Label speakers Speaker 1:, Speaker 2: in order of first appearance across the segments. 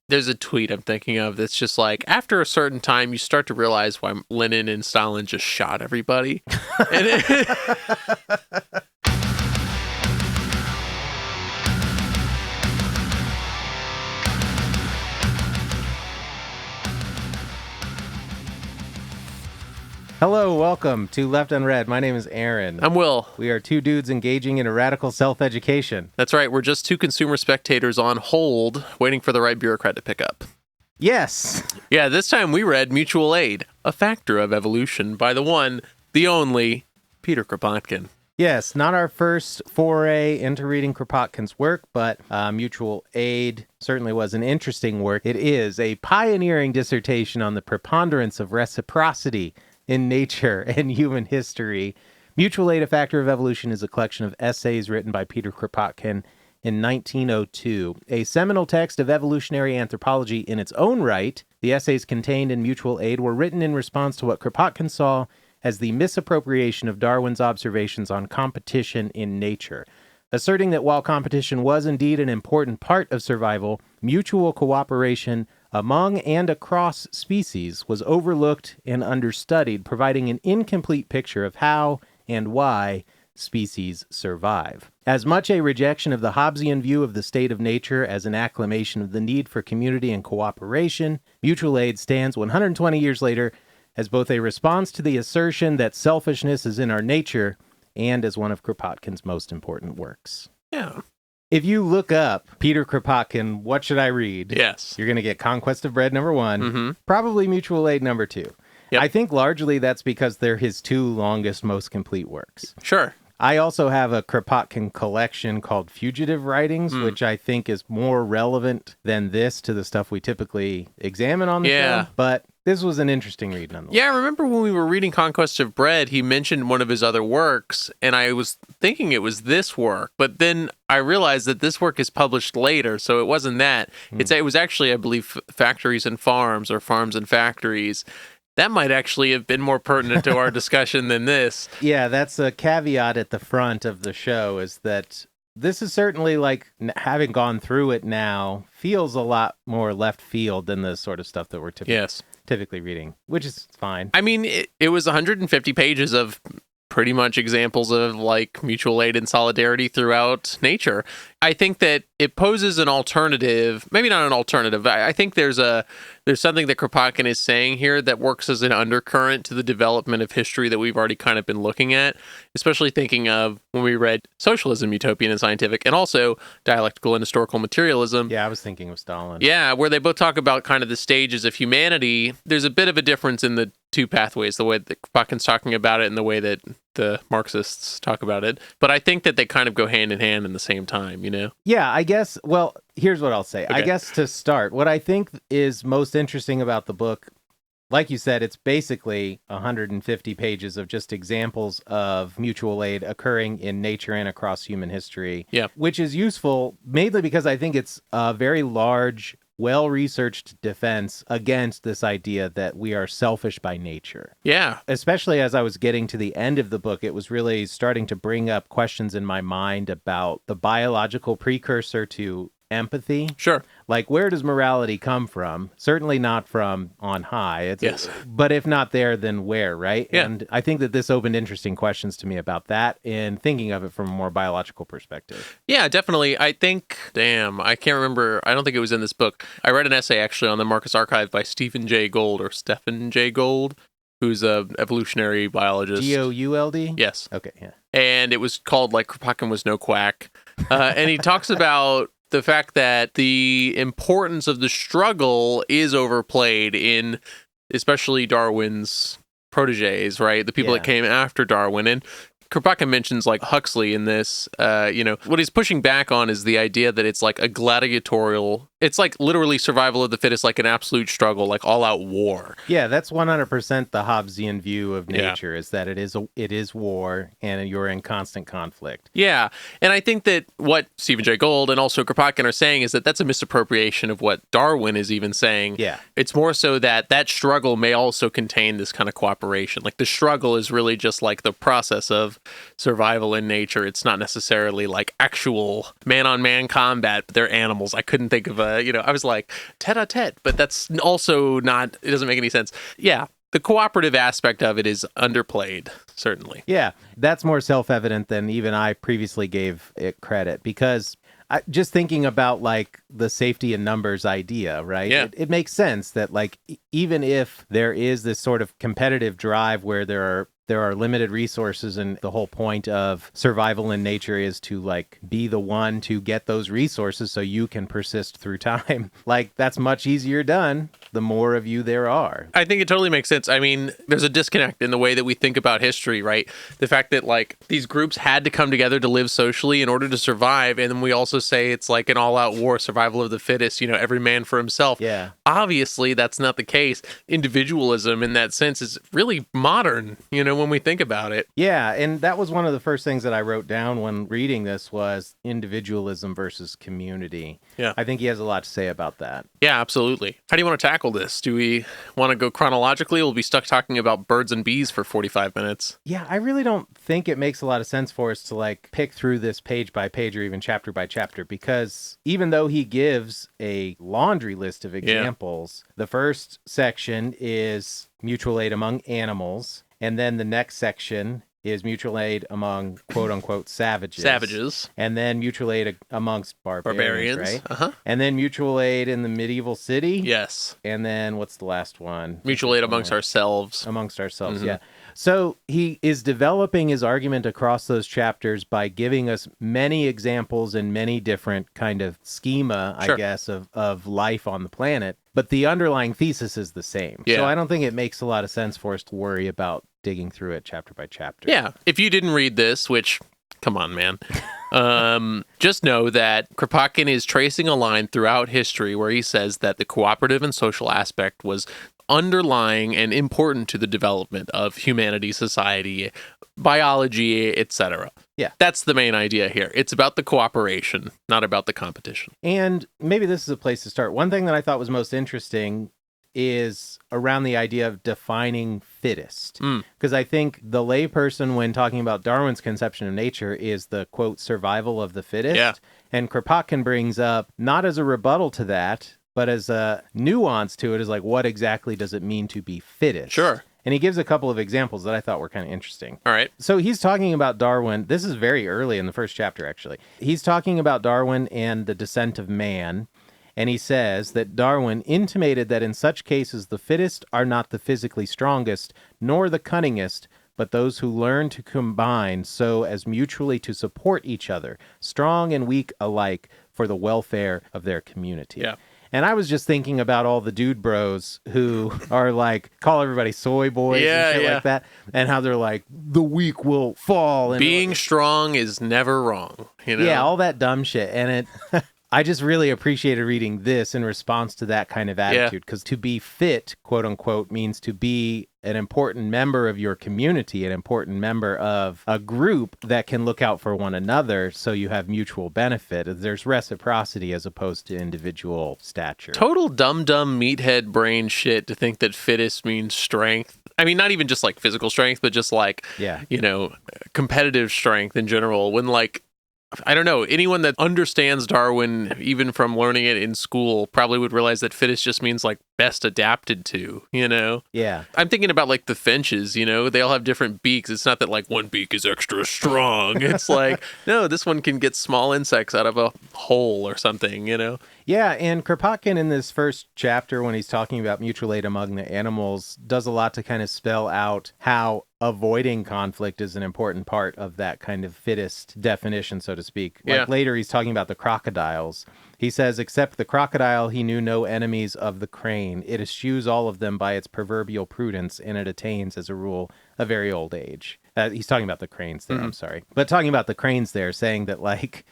Speaker 1: There's a tweet I'm thinking of that's just like, after a certain time, you start to realize why Lenin and Stalin just shot everybody.
Speaker 2: Hello, welcome to Left Unread. My name is Aaron.
Speaker 1: I'm Will.
Speaker 2: We are two dudes engaging in a radical self-education.
Speaker 1: That's right. We're just two consumer spectators on hold, waiting for the right bureaucrat to pick up.
Speaker 2: Yes.
Speaker 1: Yeah, this time we read Mutual Aid, A Factor of Evolution by the one, the only, Peter Kropotkin.
Speaker 2: Yes, not our first foray into reading Kropotkin's work, but Mutual Aid certainly was an interesting work. It is a pioneering dissertation on the preponderance of reciprocity in nature and human history. Mutual Aid, A Factor of Evolution is a collection of essays written by Peter Kropotkin in 1902. A seminal text of evolutionary anthropology in its own right, the essays contained in Mutual Aid were written in response to what Kropotkin saw as the misappropriation of Darwin's observations on competition in nature, asserting that while competition was indeed an important part of survival, mutual cooperation among and across species was overlooked and understudied, providing an incomplete picture of how and why species survive. As much a rejection of the Hobbesian view of the state of nature as an acclamation of the need for community and cooperation, Mutual Aid stands 120 years later as both a response to the assertion that selfishness is in our nature and as one of Kropotkin's most important works.
Speaker 1: Yeah.
Speaker 2: If you look up Peter Kropotkin, what should I read?
Speaker 1: Yes.
Speaker 2: You're going to get Conquest of Bread number 1, probably Mutual Aid number 2.
Speaker 1: Yep.
Speaker 2: I think largely that's because they're his two longest, most complete works.
Speaker 1: Sure.
Speaker 2: I also have a Kropotkin collection called Fugitive Writings, which I think is more relevant than this to the stuff we typically examine on the show. But this was an interesting read nonetheless.
Speaker 1: Yeah, I remember when we were reading Conquest of Bread, he mentioned one of his other works, and I was thinking it was this work, but then I realized that this work is published later, so it wasn't that. It was actually, I believe, Factories and Farms, or Farms and Factories. That might actually have been more pertinent to our discussion than this.
Speaker 2: Yeah, that's a caveat at the front of the show, is that this is certainly, like, having gone through it now, feels a lot more left field than the sort of stuff that we're typically reading, which is fine.
Speaker 1: I mean, it was 150 pages of pretty much examples of, like, mutual aid and solidarity throughout nature. I think that it poses an alternative, maybe not an alternative. I think there's something that Kropotkin is saying here that works as an undercurrent to the development of history that we've already kind of been looking at, especially thinking of when we read Socialism, Utopian and Scientific, and also Dialectical and Historical Materialism.
Speaker 2: Yeah, I was thinking of Stalin.
Speaker 1: Yeah, where they both talk about kind of the stages of humanity. There's a bit of a difference in the two pathways, the way that Kropotkin's talking about it and the way that the Marxists talk about it. But I think that they kind of go hand in hand in the same time, you know?
Speaker 2: Yeah, I guess, well, here's what I'll say.
Speaker 1: Okay.
Speaker 2: I guess to start, what I think is most interesting about the book, like you said, it's basically 150 pages of just examples of mutual aid occurring in nature and across human history, which is useful mainly because I think it's a very large, well-researched defense against this idea that we are selfish by nature.
Speaker 1: Yeah.
Speaker 2: Especially as I was getting to the end of the book, it was really starting to bring up questions in my mind about the biological precursor to empathy.
Speaker 1: Sure.
Speaker 2: Like, where does morality come from? Certainly not from on high.
Speaker 1: Yes.
Speaker 2: But if not there, then where, right?
Speaker 1: Yeah.
Speaker 2: And I think that this opened interesting questions to me about that and thinking of it from a more biological perspective.
Speaker 1: Yeah, definitely. I think, I can't remember. I don't think it was in this book. I read an essay actually on the Marcus Archive by Stephen J. Gould, who's a evolutionary biologist.
Speaker 2: Gould?
Speaker 1: Yes.
Speaker 2: Okay, yeah.
Speaker 1: And it was called, like, Kropotkin Was No Quack. And he talks about the fact that the importance of the struggle is overplayed in especially Darwin's proteges, right? The people that came after Darwin. And Kropotkin mentions, like, Huxley in this, what he's pushing back on is the idea that it's like a gladiatorial, it's like literally survival of the fittest, like an absolute struggle, like all out war.
Speaker 2: Yeah, that's 100% the Hobbesian view of nature, is that it is war and you're in constant conflict.
Speaker 1: Yeah, and I think that what Stephen Jay Gould and also Kropotkin are saying is that that's a misappropriation of what Darwin is even saying.
Speaker 2: Yeah.
Speaker 1: It's more so that struggle may also contain this kind of cooperation. Like, the struggle is really just like the process of survival in nature. It's not necessarily like actual man-on-man combat, but they're animals. I couldn't think of I was like, tete-a-tete, but that's also not, it doesn't make any sense. Yeah, the cooperative aspect of it is underplayed, certainly.
Speaker 2: Yeah, that's more self-evident than even I previously gave it credit, because just thinking about like the safety in numbers idea, right?
Speaker 1: Yeah.
Speaker 2: It makes sense that like even if there is this sort of competitive drive where there are limited resources, and the whole point of survival in nature is to like be the one to get those resources so you can persist through time. Like that's much easier done the more of you there are.
Speaker 1: I think it totally makes sense. I mean, there's a disconnect in the way that we think about history, right? The fact that like these groups had to come together to live socially in order to survive. And then we also say it's like an all-out war, survival of the fittest, every man for himself.
Speaker 2: Yeah.
Speaker 1: Obviously, that's not the case. Individualism in that sense is really modern, when we think about it.
Speaker 2: Yeah, and that was one of the first things that I wrote down when reading this was individualism versus community.
Speaker 1: Yeah.
Speaker 2: I think he has a lot to say about that.
Speaker 1: Yeah, absolutely. How do you want to tackle this? Do we want to go chronologically? We'll be stuck talking about birds and bees for 45 minutes.
Speaker 2: Yeah, I really don't think it makes a lot of sense for us to like pick through this page by page or even chapter by chapter, because even though he gives a laundry list of examples, the first section is mutual aid among animals, and then the next section is mutual aid among quote-unquote savages. And then mutual aid amongst barbarians, right?
Speaker 1: Uh-huh.
Speaker 2: And then mutual aid in the medieval city.
Speaker 1: Yes.
Speaker 2: And then what's the last one?
Speaker 1: Mutual aid amongst ourselves.
Speaker 2: Amongst ourselves,
Speaker 1: Mm-hmm.
Speaker 2: yeah. So he is developing his argument across those chapters by giving us many examples and many different kind of schema,
Speaker 1: Sure.
Speaker 2: I guess, of life on the planet. But the underlying thesis is the same.
Speaker 1: Yeah.
Speaker 2: So I don't think it makes a lot of sense for us to worry about digging through it chapter by chapter.
Speaker 1: Yeah. If you didn't read this, which, come on, man. Just know that Kropotkin is tracing a line throughout history where he says that the cooperative and social aspect was underlying and important to the development of humanity, society, biology, etc.
Speaker 2: Yeah.
Speaker 1: That's the main idea here. It's about the cooperation, not about the competition.
Speaker 2: And maybe this is a place to start. One thing that I thought was most interesting is around the idea of defining fittest. Because I think the layperson, when talking about Darwin's conception of nature, is the, quote, survival of the fittest.
Speaker 1: Yeah.
Speaker 2: And Kropotkin brings up, not as a rebuttal to that, but as a nuance to it, is like, what exactly does it mean to be fittest?
Speaker 1: Sure.
Speaker 2: And he gives a couple of examples that I thought were kind of interesting.
Speaker 1: All right.
Speaker 2: So he's talking about Darwin. This is very early in the first chapter, actually. He's talking about Darwin and the descent of man. And he says that Darwin intimated that in such cases, the fittest are not the physically strongest, nor the cunningest, but those who learn to combine so as mutually to support each other, strong and weak alike, for the welfare of their community.
Speaker 1: Yeah.
Speaker 2: And I was just thinking about all the dude bros who are like, call everybody soy boys and shit like that. And how they're like, the weak will fall. And
Speaker 1: being strong is never wrong.
Speaker 2: Yeah, all that dumb shit. And it, I just really appreciated reading this in response to that kind of attitude. Because to be fit, quote unquote, means to be an important member of your community, an important member of a group that can look out for one another so you have mutual benefit. There's reciprocity as opposed to individual stature.
Speaker 1: Total dumb meathead brain shit to think that fittest means strength. I mean, not even just like physical strength, but just like, competitive strength in general. When like, I don't know, anyone that understands Darwin, even from learning it in school, probably would realize that fittest just means like best adapted to,
Speaker 2: Yeah.
Speaker 1: I'm thinking about like the finches, they all have different beaks. It's not that like one beak is extra strong. It's like, no, this one can get small insects out of a hole or something,
Speaker 2: Yeah, and Kropotkin in this first chapter, when he's talking about mutual aid among the animals, does a lot to kind of spell out how avoiding conflict is an important part of that kind of fittest definition, so to speak. Like later, he's talking about the crocodiles. He says, except the crocodile, he knew no enemies of the crane. It eschews all of them by its proverbial prudence, and it attains, as a rule, a very old age. He's talking about the cranes there, I'm sorry. But talking about the cranes there, saying that, like,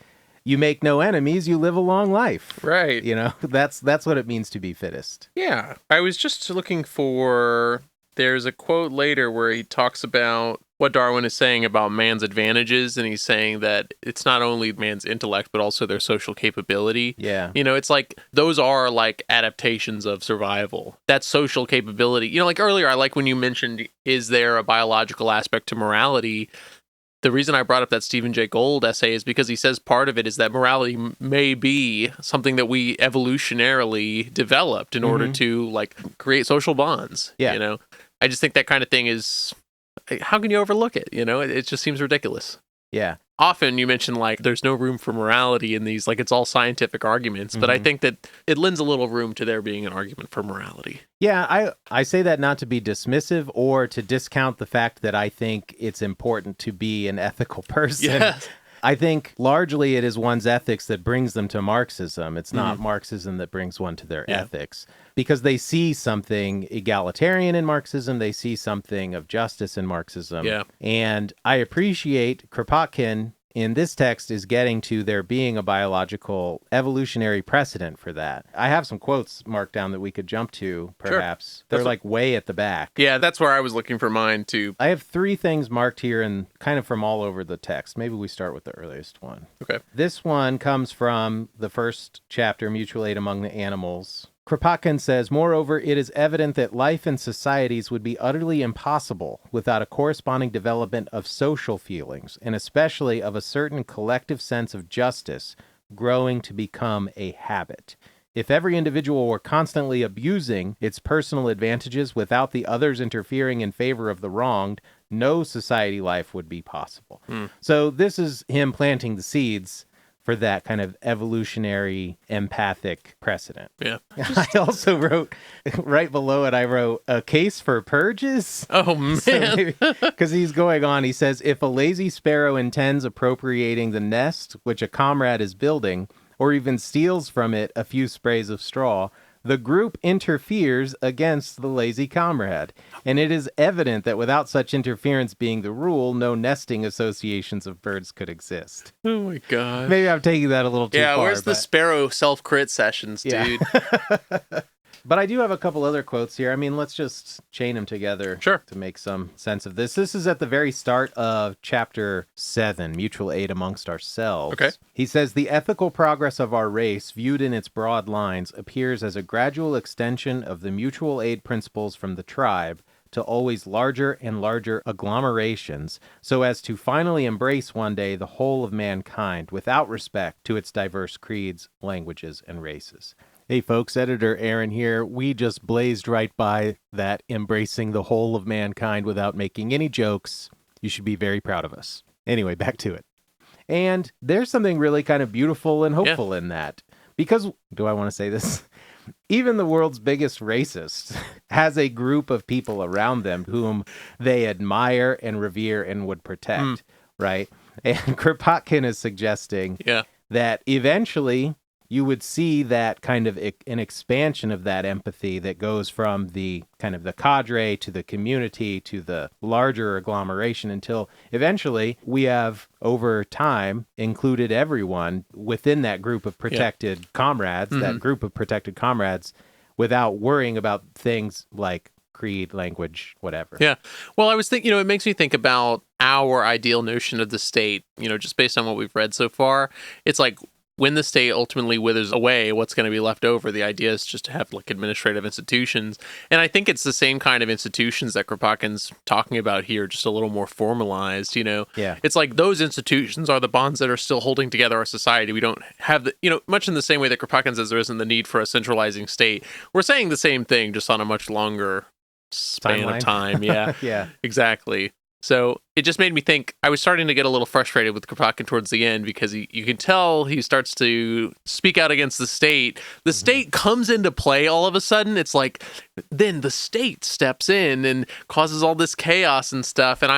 Speaker 2: you make no enemies, you live a long life.
Speaker 1: Right.
Speaker 2: That's what it means to be fittest.
Speaker 1: Yeah. I was just looking for, there's a quote later where he talks about what Darwin is saying about man's advantages, and he's saying that it's not only man's intellect, but also their social capability.
Speaker 2: Yeah.
Speaker 1: It's like, those are like adaptations of survival. That social capability. Like earlier, I like when you mentioned, is there a biological aspect to morality? the reason I brought up that Stephen Jay Gould essay is because he says part of it is that morality may be something that we evolutionarily developed in order to like create social bonds.
Speaker 2: Yeah.
Speaker 1: You know, I just think that kind of thing is, how can you overlook it? You know, it just seems ridiculous.
Speaker 2: Yeah.
Speaker 1: Often you mention like there's no room for morality in these, like it's all scientific arguments, but I think that it lends a little room to there being an argument for morality.
Speaker 2: Yeah, I say that not to be dismissive or to discount the fact that I think it's important to be an ethical person.
Speaker 1: Yes.
Speaker 2: I think largely it is one's ethics that brings them to Marxism. It's not Marxism that brings one to their ethics, because they see something egalitarian in Marxism. They see something of justice in Marxism.
Speaker 1: Yeah.
Speaker 2: And I appreciate Kropotkin in this text is getting to there being a biological evolutionary precedent for that. I have some quotes marked down that we could jump to, perhaps. Sure. They're like way at the back.
Speaker 1: Yeah, that's where I was looking for mine, too.
Speaker 2: I have 3 things marked here and kind of from all over the text. Maybe we start with the earliest one.
Speaker 1: Okay.
Speaker 2: This one comes from the first chapter, Mutual Aid Among the Animals. Kropotkin says, moreover, it is evident that life in societies would be utterly impossible without a corresponding development of social feelings, and especially of a certain collective sense of justice growing to become a habit. If every individual were constantly abusing its personal advantages without the others interfering in favor of the wronged, no society life would be possible. So this is him planting the seeds for that kind of evolutionary empathic precedent.
Speaker 1: Yeah.
Speaker 2: I also wrote, right below it, I wrote, a case for purges.
Speaker 1: Oh, man.
Speaker 2: Because he's going on, he says, if a lazy sparrow intends appropriating the nest which a comrade is building, or even steals from it a few sprays of straw, the group interferes against the lazy comrade, and it is evident that without such interference being the rule, no nesting associations of birds could exist.
Speaker 1: Oh my god.
Speaker 2: Maybe I'm taking that a little too far.
Speaker 1: Yeah, where's the sparrow self-crit sessions, dude?
Speaker 2: But I do have a couple other quotes here. I mean, let's just chain them together to make some sense of this. This is at the very start of chapter 7, Mutual Aid Amongst Ourselves.
Speaker 1: Okay.
Speaker 2: He says, the ethical progress of our race, viewed in its broad lines, appears as a gradual extension of the mutual aid principles from the tribe to always larger and larger agglomerations, so as to finally embrace one day the whole of mankind without respect to its diverse creeds, languages, and races. Hey folks, Editor Aaron here. We just blazed right by that embracing the whole of mankind without making any jokes. You should be very proud of us. Anyway, back to it. And there's something really kind of beautiful and hopeful in that. Because, do I want to say this? Even the world's biggest racist has a group of people around them whom they admire and revere and would protect, right? And Kropotkin is suggesting that eventually you would see that kind of an expansion of that empathy that goes from the kind of the cadre to the community to the larger agglomeration until eventually we have over time included everyone within that group of protected comrades, that group of protected comrades, without worrying about things like creed, language, whatever.
Speaker 1: Yeah. Well, I was thinking, it makes me think about our ideal notion of the state, just based on what we've read so far. It's like, when the state ultimately withers away, what's going to be left over? The idea is just to have like administrative institutions. And I think it's the same kind of institutions that Kropotkin's talking about here, just a little more formalized, Yeah. It's like those institutions are the bonds that are still holding together our society. We don't have the, much in the same way that Kropotkin says there isn't the need for a centralizing state. We're saying the same thing, just on a much longer span of time. Yeah.
Speaker 2: Yeah.
Speaker 1: Exactly. So it just made me think, I was starting to get a little frustrated with Kropotkin towards the end because you can tell he starts to speak out against the state. The state comes into play all of a sudden. It's like, then the state steps in and causes all this chaos and stuff. And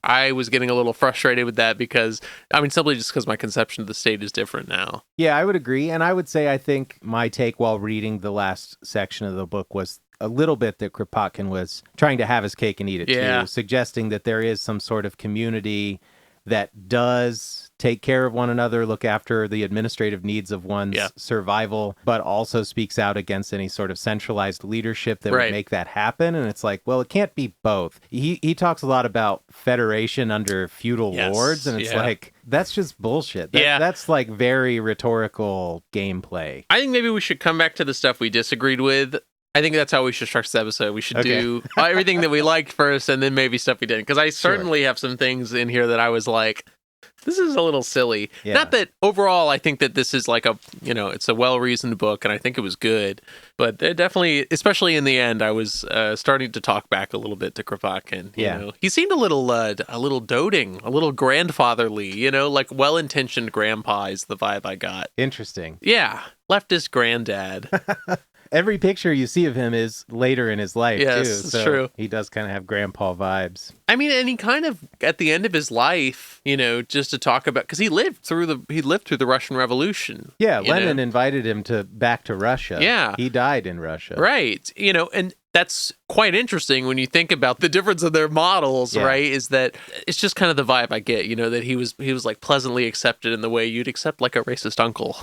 Speaker 1: I was getting a little frustrated with that because, simply just because my conception of the state is different now.
Speaker 2: Yeah, I would agree. And I would say, I think my take while reading the last section of the book was a little bit that Kropotkin was trying to have his cake and eat it too, suggesting that there is some sort of community that does take care of one another, look after the administrative needs of one's survival, but also speaks out against any sort of centralized leadership that would make that happen. And it's like, well, it can't be both. He talks a lot about federation under feudal lords, and it's like, that's just bullshit. That's like very rhetorical gameplay.
Speaker 1: I think maybe we should come back to the stuff we disagreed with I think that's how we should structure the episode. We should do everything that we liked first, and then maybe stuff we didn't. Because I certainly have some things in here that I was like, this is a little silly. Yeah. Not that overall I think that this is like it's a well-reasoned book, and I think it was good. But definitely, especially in the end, I was starting to talk back a little bit to Kropotkin. You know? He seemed a little doting, a little grandfatherly, like well-intentioned grandpa is the vibe I got.
Speaker 2: Interesting.
Speaker 1: Yeah. Leftist granddad.
Speaker 2: Every picture you see of him is later in his life, too.
Speaker 1: Yes, it's true.
Speaker 2: He does kind of have grandpa vibes.
Speaker 1: I mean, and he kind of, at the end of his life, just to talk about, because he lived through the Russian Revolution.
Speaker 2: Yeah, Lenin invited him back to Russia.
Speaker 1: Yeah.
Speaker 2: He died in Russia.
Speaker 1: Right. And that's quite interesting when you think about the difference of their models, right? Is that it's just kind of the vibe I get, that he was like pleasantly accepted in the way you'd accept like a racist uncle,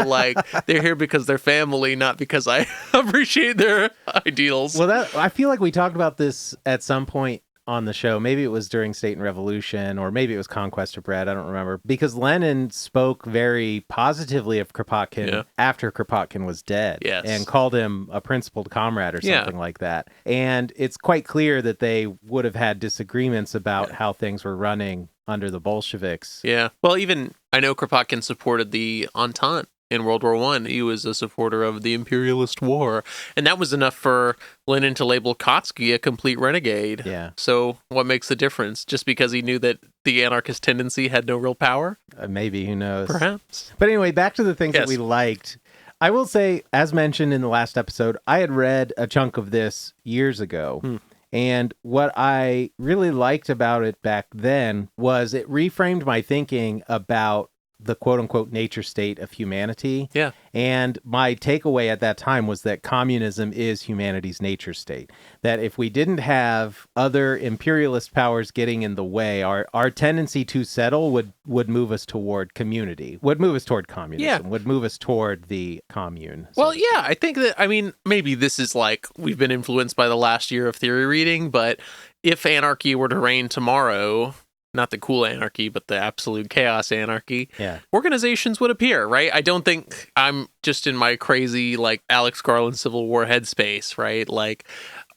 Speaker 1: like they're here because they're family, not because I appreciate their ideals.
Speaker 2: Well, I feel like we talked about this at some point on the show. Maybe it was during State and Revolution, or maybe it was Conquest of Bread. I don't remember. Because Lenin spoke very positively of Kropotkin after Kropotkin was dead.
Speaker 1: Yes.
Speaker 2: And called him a principled comrade or something like that. And it's quite clear that they would have had disagreements about how things were running under the Bolsheviks.
Speaker 1: Yeah. Well, even I know Kropotkin supported the Entente. In World War I, he was a supporter of the imperialist war. And that was enough for Lenin to label Kautsky a complete renegade.
Speaker 2: Yeah.
Speaker 1: So what makes the difference? Just because he knew that the anarchist tendency had no real power?
Speaker 2: Maybe, who knows?
Speaker 1: Perhaps.
Speaker 2: But anyway, back to the things that we liked. I will say, as mentioned in the last episode, I had read a chunk of this years ago. And what I really liked about it back then was it reframed my thinking about the quote-unquote nature state of humanity.
Speaker 1: Yeah.
Speaker 2: And my takeaway at that time was that communism is humanity's nature state. That if we didn't have other imperialist powers getting in the way, our tendency to settle would move us toward community, would move us toward communism, would move us toward the commune.
Speaker 1: Well, yeah, I think that, maybe this is like, we've been influenced by the last year of theory reading, but if anarchy were to reign tomorrow, not the cool anarchy, but the absolute chaos anarchy, organizations would appear, right? I don't think I'm just in my crazy, like, Alex Garland Civil War headspace, right? Like,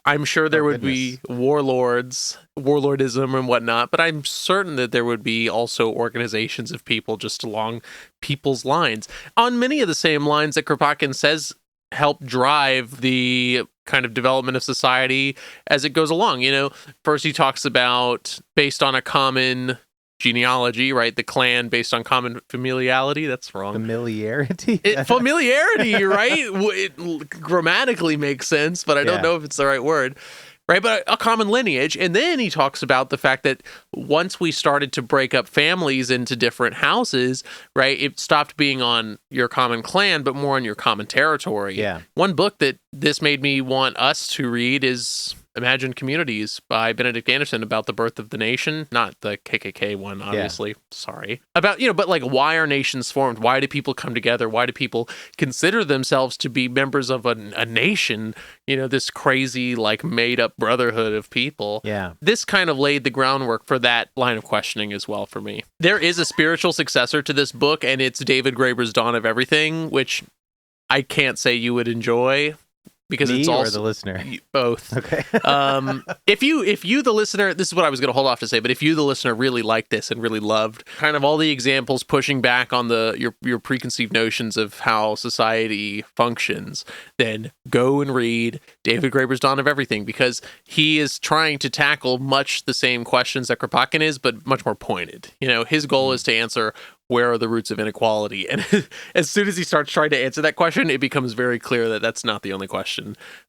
Speaker 1: I'm sure there would be warlordism and whatnot, but I'm certain that there would be also organizations of people just along people's lines. On many of the same lines that Kropotkin says help drive the kind of development of society as it goes along. First he talks about based on a common genealogy, right? The clan based on common familiarity. That's wrong.
Speaker 2: Familiarity?
Speaker 1: Familiarity, right? It grammatically makes sense, but I don't know if it's the right word. Right, but a common lineage. And then he talks about the fact that once we started to break up families into different houses, right, it stopped being on your common clan, but more on your common territory.
Speaker 2: Yeah.
Speaker 1: One book that this made me want us to read is Imagined Communities by Benedict Anderson, about the birth of the nation. Not the KKK one, obviously. Sorry. About, but like, why are nations formed? Why do people come together? Why do people consider themselves to be members of a nation? This crazy, like, made-up brotherhood of people.
Speaker 2: Yeah.
Speaker 1: This kind of laid the groundwork for that line of questioning as well for me. There is a spiritual successor to this book, and it's David Graeber's Dawn of Everything, which I can't say you would enjoy. Because
Speaker 2: Me
Speaker 1: it's also
Speaker 2: or the listener?
Speaker 1: Both.
Speaker 2: Okay.
Speaker 1: If you the listener, this is what I was going to hold off to say, but if you the listener really liked this and really loved kind of all the examples pushing back on your preconceived notions of how society functions, then go and read David Graeber's Dawn of Everything, because he is trying to tackle much the same questions that Kropotkin is, but much more pointed. His goal is to answer, where are the roots of inequality? And as soon as he starts trying to answer that question, it becomes very clear that that's not the only question.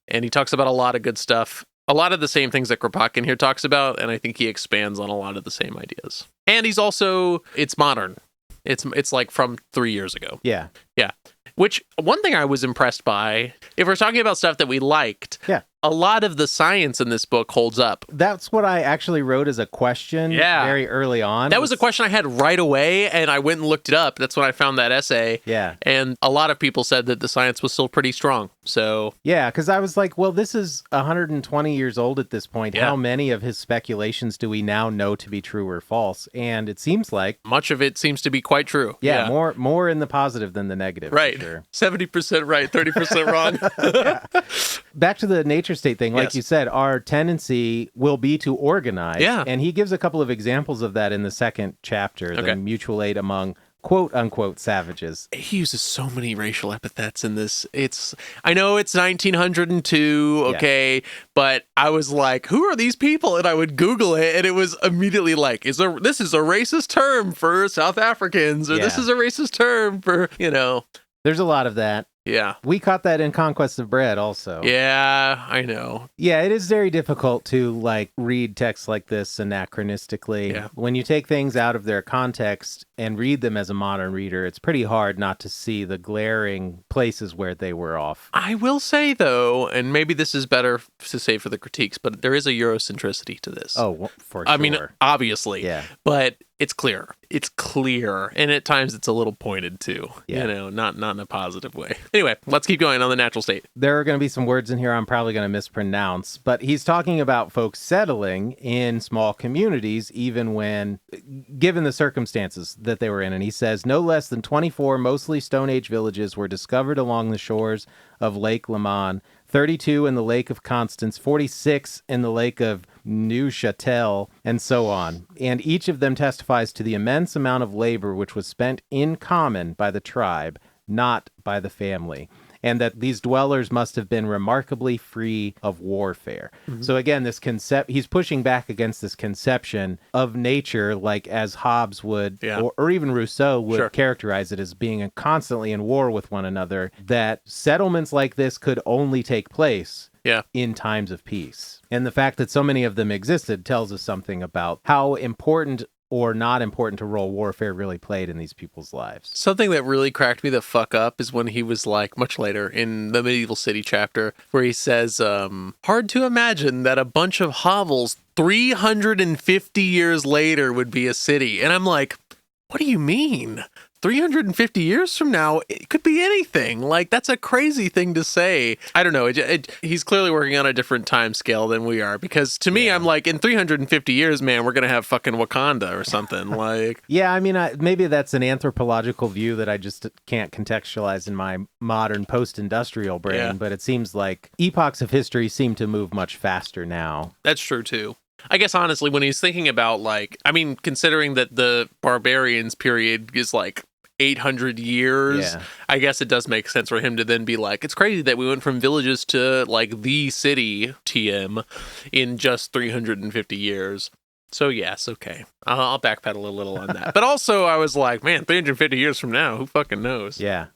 Speaker 1: And he talks about a lot of good stuff, a lot of the same things that Kropotkin here talks about, and I think he expands on a lot of the same ideas. And he's also, it's modern. It's like from 3 years ago.
Speaker 2: Yeah.
Speaker 1: Yeah. Which, one thing I was impressed by, if we're talking about stuff that we liked, a lot of the science in this book holds up.
Speaker 2: That's what I actually wrote as a question very early on.
Speaker 1: That was a question I had right away, and I went and looked it up. That's when I found that essay.
Speaker 2: Yeah.
Speaker 1: And a lot of people said that the science was still pretty strong. So
Speaker 2: yeah, because I was like, well, this is 120 years old at this point. How many of his speculations do we now know to be true or false? And it seems like
Speaker 1: much of it seems to be quite true.
Speaker 2: Yeah. more in the positive than the negative.
Speaker 1: Right.
Speaker 2: For sure.
Speaker 1: 70% right, 30% wrong.
Speaker 2: back to the nature state thing, like
Speaker 1: Yes.
Speaker 2: you said, our tendency will be to organize.
Speaker 1: Yeah.
Speaker 2: And he gives a couple of examples of that in the second chapter, the mutual aid among quote unquote savages.
Speaker 1: He uses so many racial epithets in this. I know it's 1902, okay, but I was like, who are these people? And I would Google it, and it was immediately like, this is a racist term for South Africans, or this is a racist term for,
Speaker 2: There's a lot of that.
Speaker 1: Yeah.
Speaker 2: We caught that in Conquest of Bread also.
Speaker 1: Yeah, I know.
Speaker 2: Yeah, it is very difficult to read texts like this anachronistically.
Speaker 1: Yeah.
Speaker 2: When you take things out of their context and read them as a modern reader, it's pretty hard not to see the glaring places where they were off.
Speaker 1: I will say, though, and maybe this is better to say for the critiques, but there is a Eurocentricity to this.
Speaker 2: Oh, for sure.
Speaker 1: I mean, obviously.
Speaker 2: Yeah.
Speaker 1: But it's clear. It's clear. And at times it's a little pointed too.
Speaker 2: Yeah.
Speaker 1: Not in a positive way. Anyway, let's keep going on the natural state.
Speaker 2: There are going to be some words in here I'm probably going to mispronounce, but he's talking about folks settling in small communities, even when, given the circumstances that they were in. And he says, no less than 24 mostly Stone Age villages were discovered along the shores of Lake Leman, 32 in the Lake of Constance, 46 in the Lake of Neuchâtel, and so on. And each of them testifies to the immense amount of labor which was spent in common by the tribe, not by the family, and that these dwellers must have been remarkably free of warfare. Mm-hmm. So again, he's pushing back against this conception of nature, like as Hobbes would, or even Rousseau would characterize it as being constantly in war with one another, that settlements like this could only take place in times of peace. And the fact that so many of them existed tells us something about how important or not important a role warfare really played in these people's lives.
Speaker 1: Something that really cracked me the fuck up is when he was like, much later in the Medieval City chapter, where he says, hard to imagine that a bunch of hovels 350 years later would be a city. And I'm like, what do you mean? 350 years from now, it could be anything. Like, that's a crazy thing to say. I don't know. He's clearly working on a different time scale than we are, because to me, I'm like, in 350 years, man, we're going to have fucking Wakanda or something. Like,
Speaker 2: yeah, I mean, maybe that's an anthropological view that I just can't contextualize in my modern post-industrial brain, but it seems like epochs of history seem to move much faster now.
Speaker 1: That's true, too. I guess, honestly, when he's thinking about, considering that the barbarians period is 800 years, I guess it does make sense for him to then be like, it's crazy that we went from villages to the city TM in just 350 years. So yes, okay, I'll backpedal a little on that. But also I was like, man, 350 years from now, who fucking knows?
Speaker 2: Yeah.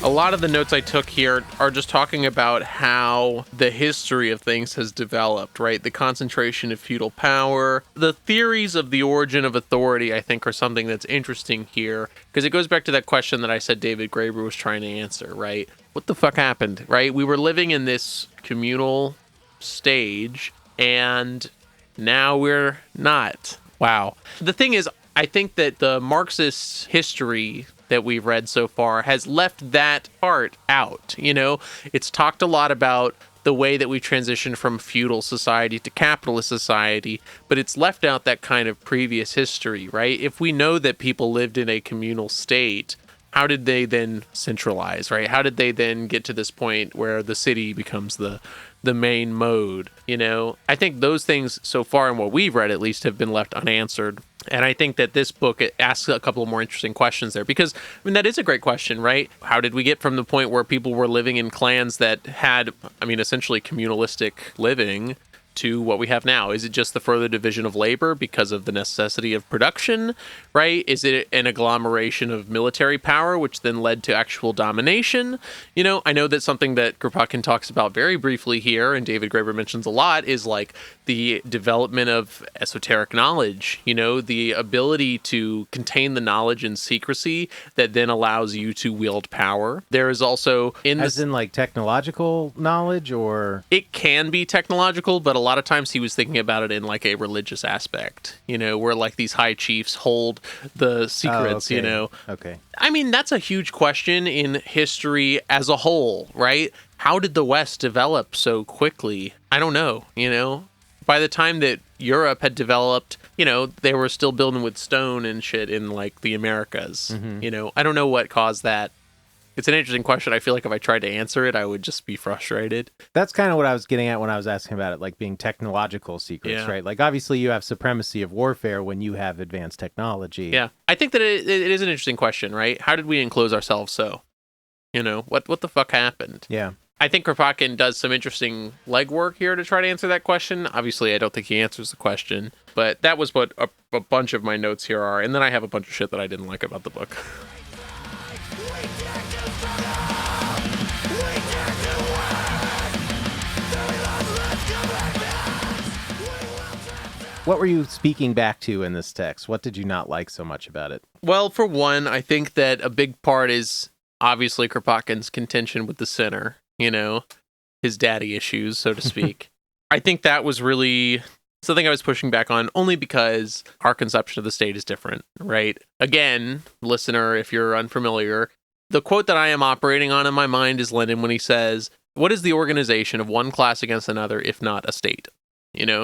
Speaker 1: A lot of the notes I took here are just talking about how the history of things has developed, right? The concentration of feudal power. The theories of the origin of authority, I think, are something that's interesting here, because it goes back to that question that I said David Graeber was trying to answer, right? What the fuck happened, right? We were living in this communal stage, and now we're not. Wow. The thing is, I think that the Marxist history that we've read so far has left that part out. It's talked a lot about the way that we transitioned from feudal society to capitalist society, but it's left out that kind of previous history, right? If we know that people lived in a communal state, how did they then centralize, right? How did they then get to this point where the city becomes the main mode? I think those things so far in what we've read, at least, have been left unanswered. And I think that this book asks a couple of more interesting questions there, because that is a great question, right? How did we get from the point where people were living in clans that had, essentially communalistic living, to what we have now? Is it just the further division of labor because of the necessity of production, right? Is it an agglomeration of military power, which then led to actual domination? I know that something that Kropotkin talks about very briefly here, and David Graeber mentions a lot, is the development of esoteric knowledge, the ability to contain the knowledge in secrecy that then allows you to wield power. There is also
Speaker 2: technological knowledge, or
Speaker 1: it can be technological, but a lot of times he was thinking about it in a religious aspect, where these high chiefs hold the secrets,
Speaker 2: Okay.
Speaker 1: That's a huge question in history as a whole, right? How did the West develop so quickly? I don't know, By the time that Europe had developed, they were still building with stone and shit in like the Americas. I don't know what caused that. It's an interesting question. I feel like if I tried to answer it, I would just be frustrated.
Speaker 2: That's kind of what I was getting at when I was asking about it, like being technological secrets, right? Like, obviously, you have supremacy of warfare when you have advanced technology.
Speaker 1: Yeah. I think that it is an interesting question, right? How did we enclose ourselves so? What the fuck happened?
Speaker 2: Yeah.
Speaker 1: I think Kropotkin does some interesting legwork here to try to answer that question. Obviously, I don't think he answers the question, but that was what a bunch of my notes here are. And then I have a bunch of shit that I didn't like about the book.
Speaker 2: What were you speaking back to in this text? What did you not like so much about it?
Speaker 1: Well, for one, I think that a big part is obviously Kropotkin's contention with the sinner, his daddy issues, so to speak. I think that was really something I was pushing back on, only because our conception of the state is different, right? Again, listener, if you're unfamiliar, the quote that I am operating on in my mind is Lenin when he says, "What is the organization of one class against another, if not a state?"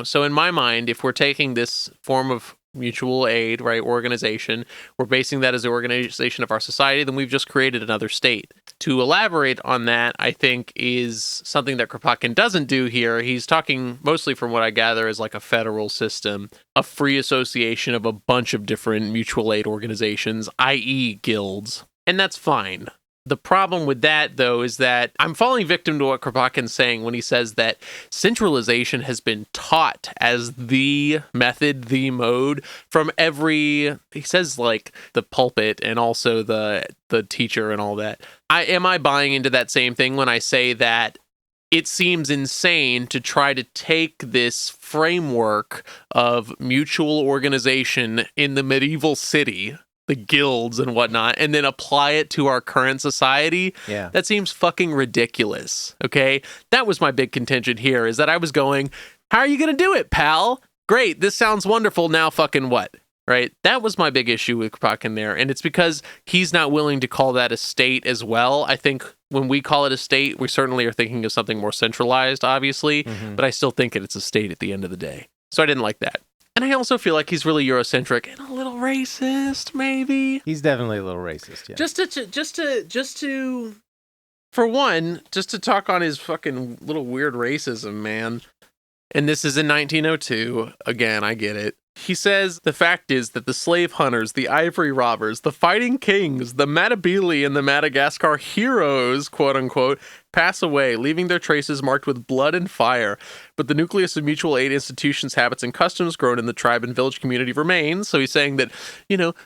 Speaker 1: So in my mind, if we're taking this form of mutual aid, right, organization, we're basing that as the organization of our society, then we've just created another state. To elaborate on that, I think, is something that Kropotkin doesn't do here. He's talking mostly, from what I gather, as like a federal system, a free association of a bunch of different mutual aid organizations, i.e. guilds. And that's fine. The problem with that, though, is that I'm falling victim to what Kropotkin's saying when he says that centralization has been taught as the method, the mode from he says like the pulpit and also the teacher and all that. Am I buying into that same thing when I say that it seems insane to try to take this framework of mutual organization in the medieval city, the guilds and whatnot, and then apply it to our current society?
Speaker 2: Yeah.
Speaker 1: That seems fucking ridiculous, okay? That was my big contention here, is that I was going, how are you going to do it, pal? Great, this sounds wonderful, now fucking what? Right? That was my big issue with Kropotkin there, and it's because he's not willing to call that a state as well. I think when we call it a state, we certainly are thinking of something more centralized, obviously, but I still think it's a state at the end of the day. So I didn't like that. And I also feel like he's really Eurocentric and a little racist, maybe.
Speaker 2: He's definitely a little racist, yeah.
Speaker 1: Just to, for one, just to talk on his fucking little weird racism, man. And this is in 1902. Again, I get it. He says, the fact is that the slave hunters, the ivory robbers, the fighting kings, the Matabele and the Madagascar heroes, quote unquote, pass away, leaving their traces marked with blood and fire. But the nucleus of mutual aid institutions, habits, and customs grown in the tribe and village community remains. So he's saying that,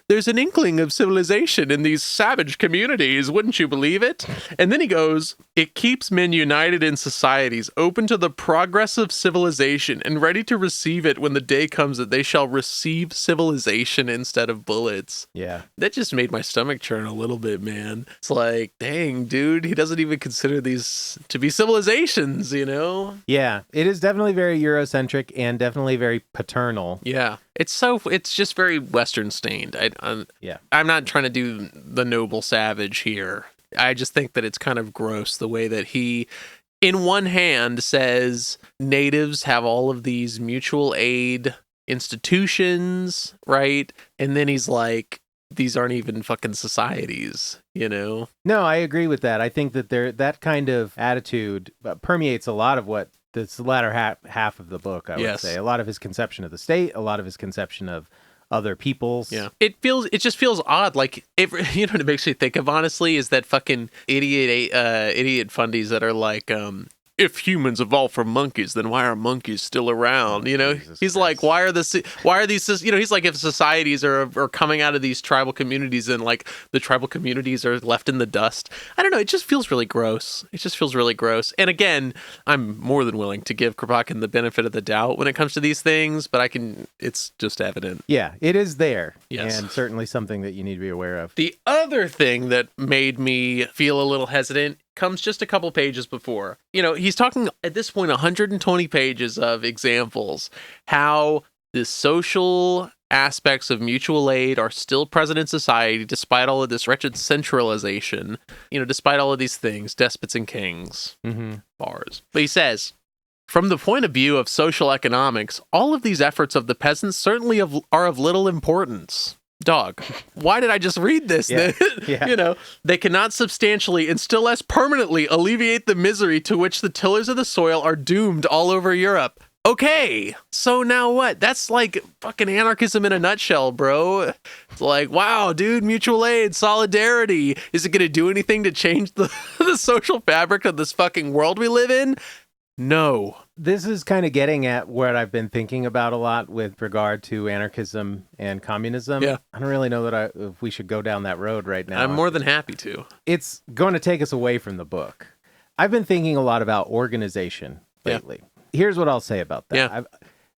Speaker 1: there's an inkling of civilization in these savage communities. Wouldn't you believe it? And then he goes, it keeps men united in societies, open to the progress of civilization and ready to receive it when the day comes that they shall receive civilization instead of bullets.
Speaker 2: Yeah.
Speaker 1: That just made my stomach churn a little bit, man. It's like, dang, dude, he doesn't even consider these to be civilizations,
Speaker 2: Yeah, it is definitely very Eurocentric and definitely very paternal.
Speaker 1: Yeah, it's just very Western stained. I'm not trying to do the noble savage here. I just think that it's kind of gross the way that he, in one hand, says natives have all of these mutual aid institutions, right? And then he's like, these aren't even fucking societies, No,
Speaker 2: I agree with that. I think that that kind of attitude permeates a lot of what this latter half of the book, I would say. A lot of his conception of the state, a lot of his conception of other peoples.
Speaker 1: Yeah. It just feels odd. Like, what it makes me think of, honestly, is that fucking idiot fundies that are like, if humans evolved from monkeys, then why are monkeys still around? He's like, why are these, he's like, if societies are coming out of these tribal communities and like the tribal communities are left in the dust. I don't know. It just feels really gross. And again, I'm more than willing to give Kropotkin the benefit of the doubt when it comes to these things, but it's just evident.
Speaker 2: Yeah, it is there.
Speaker 1: Yes.
Speaker 2: And certainly something that you need to be aware of.
Speaker 1: The other thing that made me feel a little hesitant comes just a couple pages before. He's talking at this point 120 pages of examples how the social aspects of mutual aid are still present in society despite all of this wretched centralization, despite all of these things, despots and kings, bars. But he says, From the point of view of social economics, all of these efforts of the peasants certainly are of little importance. Dog, why did I just read this?
Speaker 2: Yeah. Yeah.
Speaker 1: They cannot substantially and still less permanently alleviate the misery to which the tillers of the soil are doomed all over Europe. Okay, so now what? That's like fucking anarchism in a nutshell, bro. It's like, wow, dude, mutual aid, solidarity. Is it going to do anything to change the social fabric of this fucking world we live in? No.
Speaker 2: This is kind of getting at what I've been thinking about a lot with regard to anarchism and communism.
Speaker 1: Yeah.
Speaker 2: I don't really know if we should go down that road right now.
Speaker 1: I'm more than happy to.
Speaker 2: It's going to take us away from the book. I've been thinking a lot about organization lately. Yeah. Here's what I'll say about that.
Speaker 1: Yeah.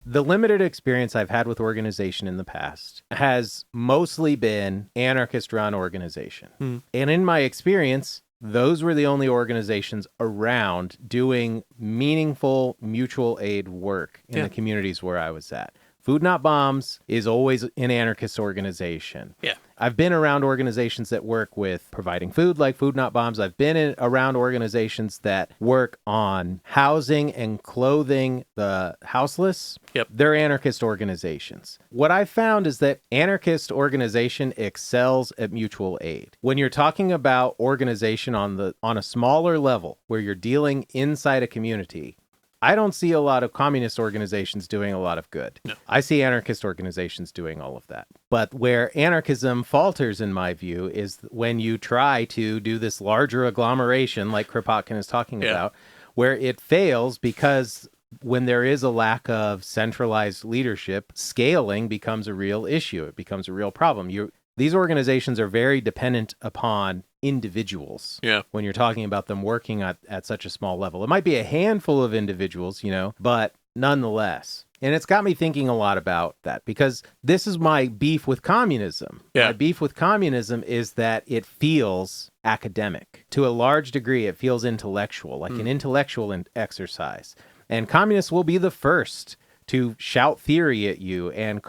Speaker 2: The limited experience I've had with organization in the past has mostly been anarchist-run organization. And in my experience, those were the only organizations around doing meaningful mutual aid work in the communities where I was at. Food Not Bombs is always an anarchist organization.
Speaker 1: Yeah.
Speaker 2: I've been around organizations that work with providing food like Food Not Bombs. I've been around organizations that work on housing and clothing the houseless.
Speaker 1: Yep.
Speaker 2: They're anarchist organizations. What I found is that anarchist organization excels at mutual aid. When you're talking about organization on a smaller level where you're dealing inside a community, I don't see a lot of communist organizations doing a lot of good.
Speaker 1: No.
Speaker 2: I see anarchist organizations doing all of that. But where anarchism falters, in my view, is when you try to do this larger agglomeration, like Kropotkin is talking about, where it fails because when there is a lack of centralized leadership, scaling becomes a real issue. It becomes a real problem. These organizations are very dependent upon individuals.
Speaker 1: Yeah.
Speaker 2: When you're talking about them working at such a small level, it might be a handful of individuals, but nonetheless. And it's got me thinking a lot about that because this is my beef with communism.
Speaker 1: Yeah.
Speaker 2: My beef with communism is that it feels academic. To a large degree, it feels intellectual, like an intellectual exercise. And communists will be the first to shout theory at you and,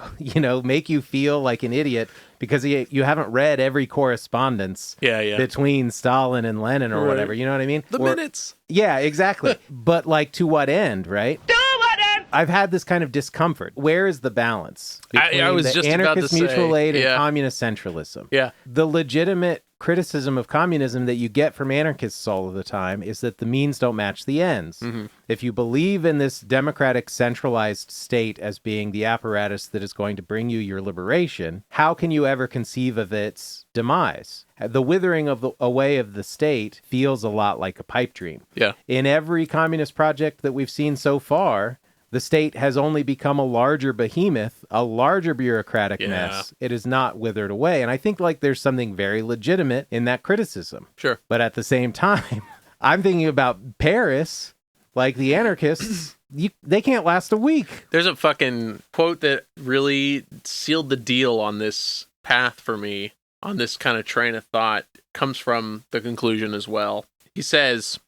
Speaker 2: make you feel like an idiot because you haven't read every correspondence between Stalin and Lenin or whatever. You know what I mean?
Speaker 1: The minutes.
Speaker 2: Yeah, exactly. But to what end, right? To what end? I've had this kind of discomfort. Where is the balance between
Speaker 1: I was
Speaker 2: the
Speaker 1: just about to
Speaker 2: anarchist mutual
Speaker 1: say,
Speaker 2: aid and communist centralism?
Speaker 1: Yeah.
Speaker 2: The legitimate criticism of communism that you get from anarchists all of the time is that the means don't match the ends. Mm-hmm. If you believe in this democratic centralized state as being the apparatus that is going to bring you your liberation, how can you ever conceive of its demise? The withering away of the state feels a lot like a pipe dream.
Speaker 1: Yeah.
Speaker 2: In every communist project that we've seen so far, the state has only become a larger behemoth, a larger bureaucratic mess. It is not withered away. And I think there's something very legitimate in that criticism.
Speaker 1: Sure.
Speaker 2: But at the same time, I'm thinking about Paris, like the anarchists, they can't last a week.
Speaker 1: There's a fucking quote that really sealed the deal on this path for me, on this kind of train of thought, comes from the conclusion as well. He says,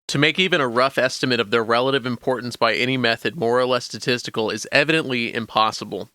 Speaker 1: "To make even a rough estimate of their relative importance by any method, more or less statistical, is evidently impossible.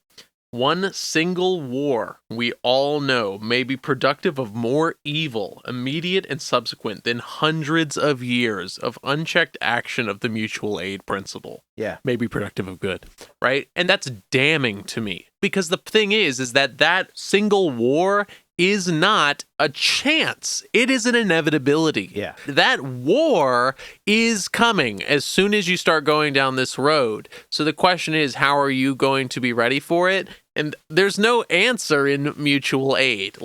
Speaker 1: One single war, we all know, may be productive of more evil, immediate and subsequent, than hundreds of years of unchecked action of the mutual aid principle.
Speaker 2: Yeah.
Speaker 1: May be productive of good." Right? And that's damning to me. Because the thing is that single war is not a chance. It is an inevitability.
Speaker 2: Yeah.
Speaker 1: That war is coming as soon as you start going down this road. So the question is, how are you going to be ready for it? And there's no answer in mutual aid.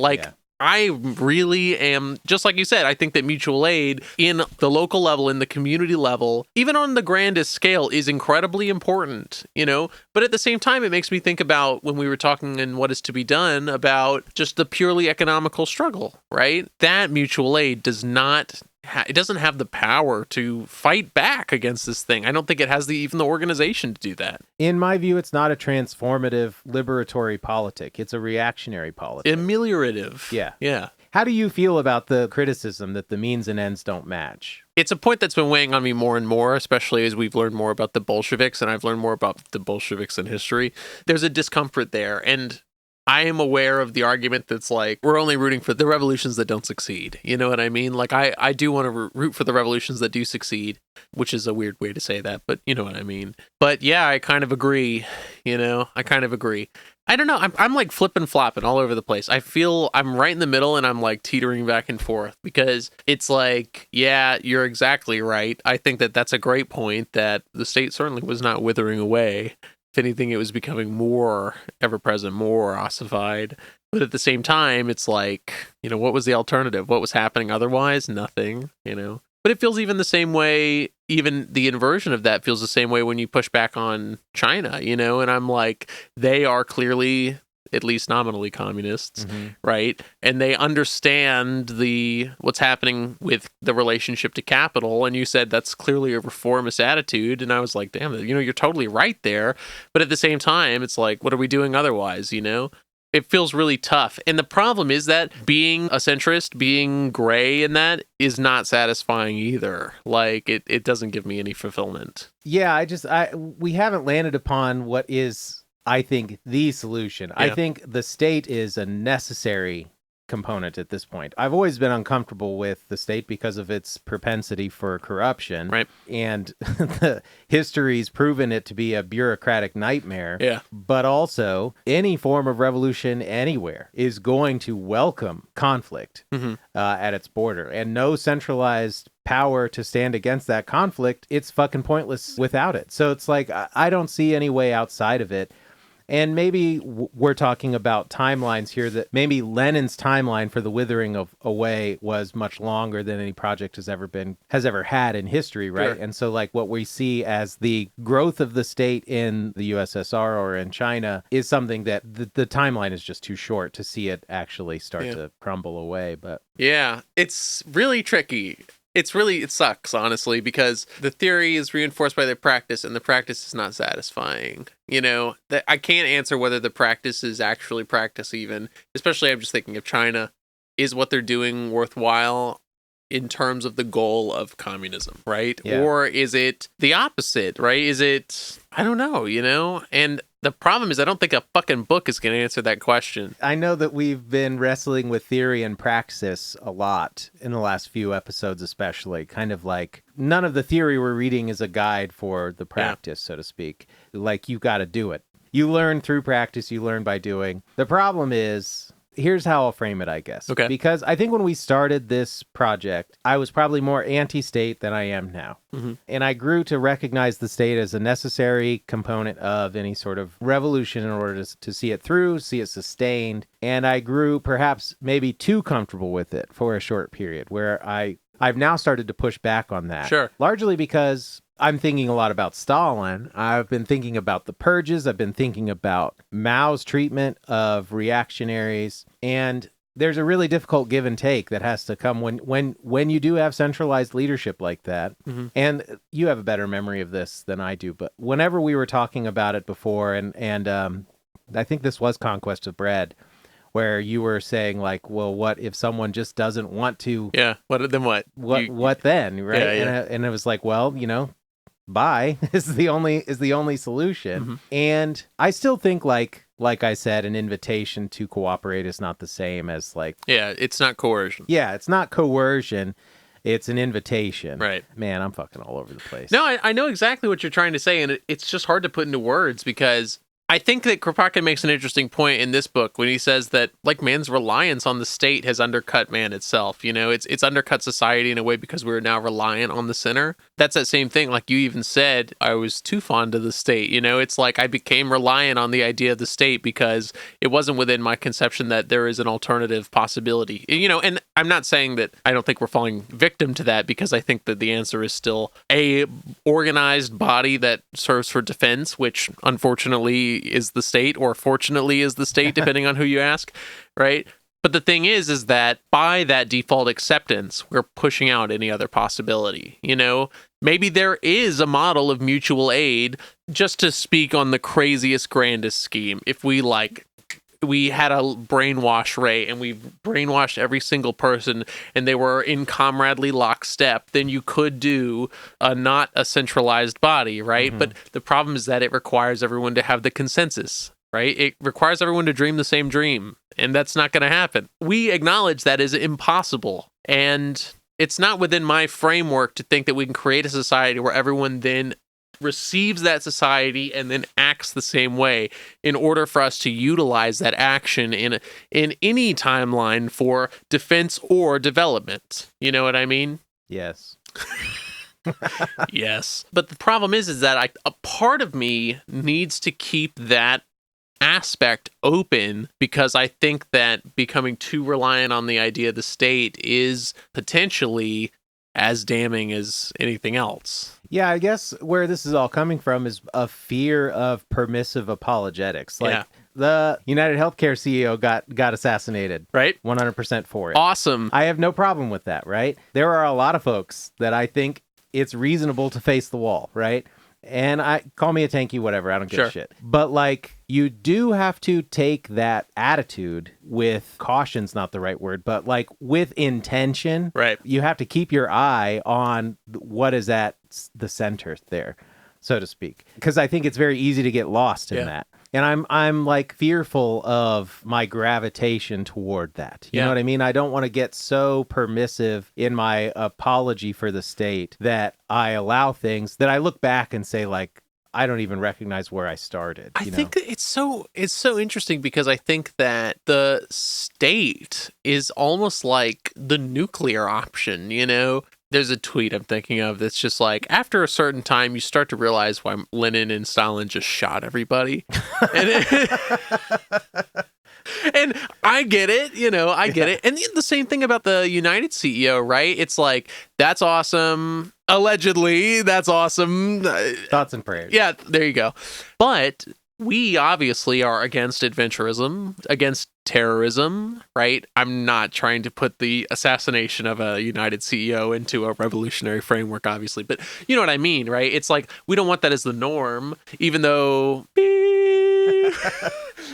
Speaker 1: I really am, just like you said, I think that mutual aid in the local level, in the community level, even on the grandest scale, is incredibly important, But at the same time, it makes me think about when we were talking in What Is to Be Done about just the purely economical struggle, right? That mutual aid doesn't have the power to fight back against this thing. I don't think it has even the organization to do that.
Speaker 2: In my view, it's not a transformative, liberatory politic. It's a reactionary politic.
Speaker 1: Ameliorative.
Speaker 2: Yeah.
Speaker 1: Yeah.
Speaker 2: How do you feel about the criticism that the means and ends don't match?
Speaker 1: It's a point that's been weighing on me more and more, especially as we've learned more about the Bolsheviks, and I've learned more about the Bolsheviks in history. There's a discomfort there, and I am aware of the argument that's like, we're only rooting for the revolutions that don't succeed. You know what I mean? Like, I do want to root for the revolutions that do succeed, which is a weird way to say that, but you know what I mean. But yeah, I kind of agree. I kind of agree. I don't know. I'm like flipping flopping all over the place. I feel I'm right in the middle and I'm like teetering back and forth because it's like, yeah, you're exactly right. I think that that's a great point that the state certainly was not withering away. If anything, it was becoming more ever present, more ossified. But at the same time, it's like, what was the alternative? What was happening otherwise? Nothing, But it feels even the same way, even the inversion of that feels the same way when you push back on China, And I'm like, they are clearly, at least nominally, communists, right? And they understand what's happening with the relationship to capital. And you said that's clearly a reformist attitude. And I was like, damn, you're totally right there. But at the same time, it's like, what are we doing otherwise, It feels really tough. And the problem is that being a centrist, being gray in that is not satisfying either. Like, it doesn't give me any fulfillment.
Speaker 2: Yeah, we haven't landed upon what is, I think, the solution. Yeah. I think the state is a necessary component at this point. I've always been uncomfortable with the state because of its propensity for corruption.
Speaker 1: Right.
Speaker 2: And the history's proven it to be a bureaucratic nightmare.
Speaker 1: Yeah.
Speaker 2: But also, any form of revolution anywhere is going to welcome conflict at its border. And no centralized power to stand against that conflict, it's fucking pointless without it. So it's like, I don't see any way outside of it. And maybe we're talking about timelines here that maybe Lenin's timeline for the withering away was much longer than any project has ever had in history, right? Sure. And so like what we see as the growth of the state in the USSR or in China is something that the timeline is just too short to see it actually start to crumble away. But yeah,
Speaker 1: it's really tricky. It sucks, honestly, because the theory is reinforced by the practice, and the practice is not satisfying. I can't answer whether the practice is actually practice even, especially I'm just thinking of China. Is what they're doing worthwhile in terms of the goal of communism, right? Yeah. Or is it the opposite, right? Is it, I don't know, And the problem is I don't think a fucking book is going to answer that question.
Speaker 2: I know that we've been wrestling with theory and praxis a lot in the last few episodes, especially. Kind of like none of the theory we're reading is a guide for the practice, so to speak. Like, you got to do it. You learn through practice, you learn by doing. The problem is, here's how I'll frame it, I guess.
Speaker 1: Okay.
Speaker 2: Because I think when we started this project, I was probably more anti-state than I am now. Mm-hmm. And I grew to recognize the state as a necessary component of any sort of revolution in order to see it through, see it sustained. And I grew perhaps maybe too comfortable with it for a short period where I've now started to push back on that.
Speaker 1: Sure.
Speaker 2: Largely because I'm thinking a lot about Stalin. I've been thinking about the purges. I've been thinking about Mao's treatment of reactionaries. And there's a really difficult give and take that has to come when you do have centralized leadership like that. Mm-hmm. And you have a better memory of this than I do. But whenever we were talking about it before, and I think this was Conquest of Bread, where you were saying like, well, what if someone just doesn't want to?
Speaker 1: Yeah. Then what?
Speaker 2: What then? Right.
Speaker 1: Yeah, yeah.
Speaker 2: And it was like, well, bye is the only solution. Mm-hmm. And I still think like I said, an invitation to cooperate is not the same as like,
Speaker 1: yeah, it's not coercion.
Speaker 2: Yeah, it's not coercion. It's an invitation.
Speaker 1: Right.
Speaker 2: Man, I'm fucking all over the place.
Speaker 1: No, I know exactly what you're trying to say, and it's just hard to put into words because I think that Kropotkin makes an interesting point in this book when he says that like man's reliance on the state has undercut man itself. It's undercut society in a way because we're now reliant on the sinner. That's that same thing. Like you even said, I was too fond of the state. It's like I became reliant on the idea of the state because it wasn't within my conception that there is an alternative possibility. And I'm not saying that I don't think we're falling victim to that because I think that the answer is still a organized body that serves for defense, which unfortunately is the state, or fortunately is the state, depending on who you ask, right? But the thing is that by that default acceptance, we're pushing out any other possibility. Maybe there is a model of mutual aid, just to speak on the craziest, grandest scheme. If we had a brainwash ray and we brainwashed every single person and they were in comradely lockstep, then you could do not a centralized body, right? Mm-hmm. But the problem is that it requires everyone to have the consensus. right? It requires everyone to dream the same dream, and that's not going to happen. We acknowledge that is impossible, and it's not within my framework to think that we can create a society where everyone then receives that society and then acts the same way in order for us to utilize that action in any timeline for defense or development. You know what I mean?
Speaker 2: Yes.
Speaker 1: Yes. But the problem is that a part of me needs to keep that aspect open, because I think that becoming too reliant on the idea of the state is potentially as damning as anything else.
Speaker 2: Yeah, I guess where this is all coming from is a fear of permissive apologetics. Like, the United Healthcare CEO got assassinated.
Speaker 1: Right?
Speaker 2: 100% for it.
Speaker 1: Awesome.
Speaker 2: I have no problem with that, right? There are a lot of folks that I think it's reasonable to face the wall, right? And call me a tanky, whatever. I don't give a shit. But like, you do have to take that attitude with caution's not the right word, but like with intention.
Speaker 1: Right.
Speaker 2: You have to keep your eye on what is at the center there, so to speak. Because I think it's very easy to get lost in that. And I'm like fearful of my gravitation toward that. You know what I mean? I don't want to get so permissive in my apology for the state that I allow things that I look back and say, like, I don't even recognize where I started.
Speaker 1: I think that it's so interesting, because I think that the state is almost like the nuclear option, you know? There's a tweet I'm thinking of that's just like, after a certain time, you start to realize why Lenin and Stalin just shot everybody. And I get it, you know, I get it. And the same thing about the United CEO, right? It's like, that's awesome. Allegedly, that's awesome.
Speaker 2: Thoughts and prayers.
Speaker 1: Yeah, there you go. But we obviously are against adventurism, against terrorism, right? I'm not trying to put the assassination of a United CEO into a revolutionary framework, obviously, but you know what I mean, right? It's like, we don't want that as the norm, even though...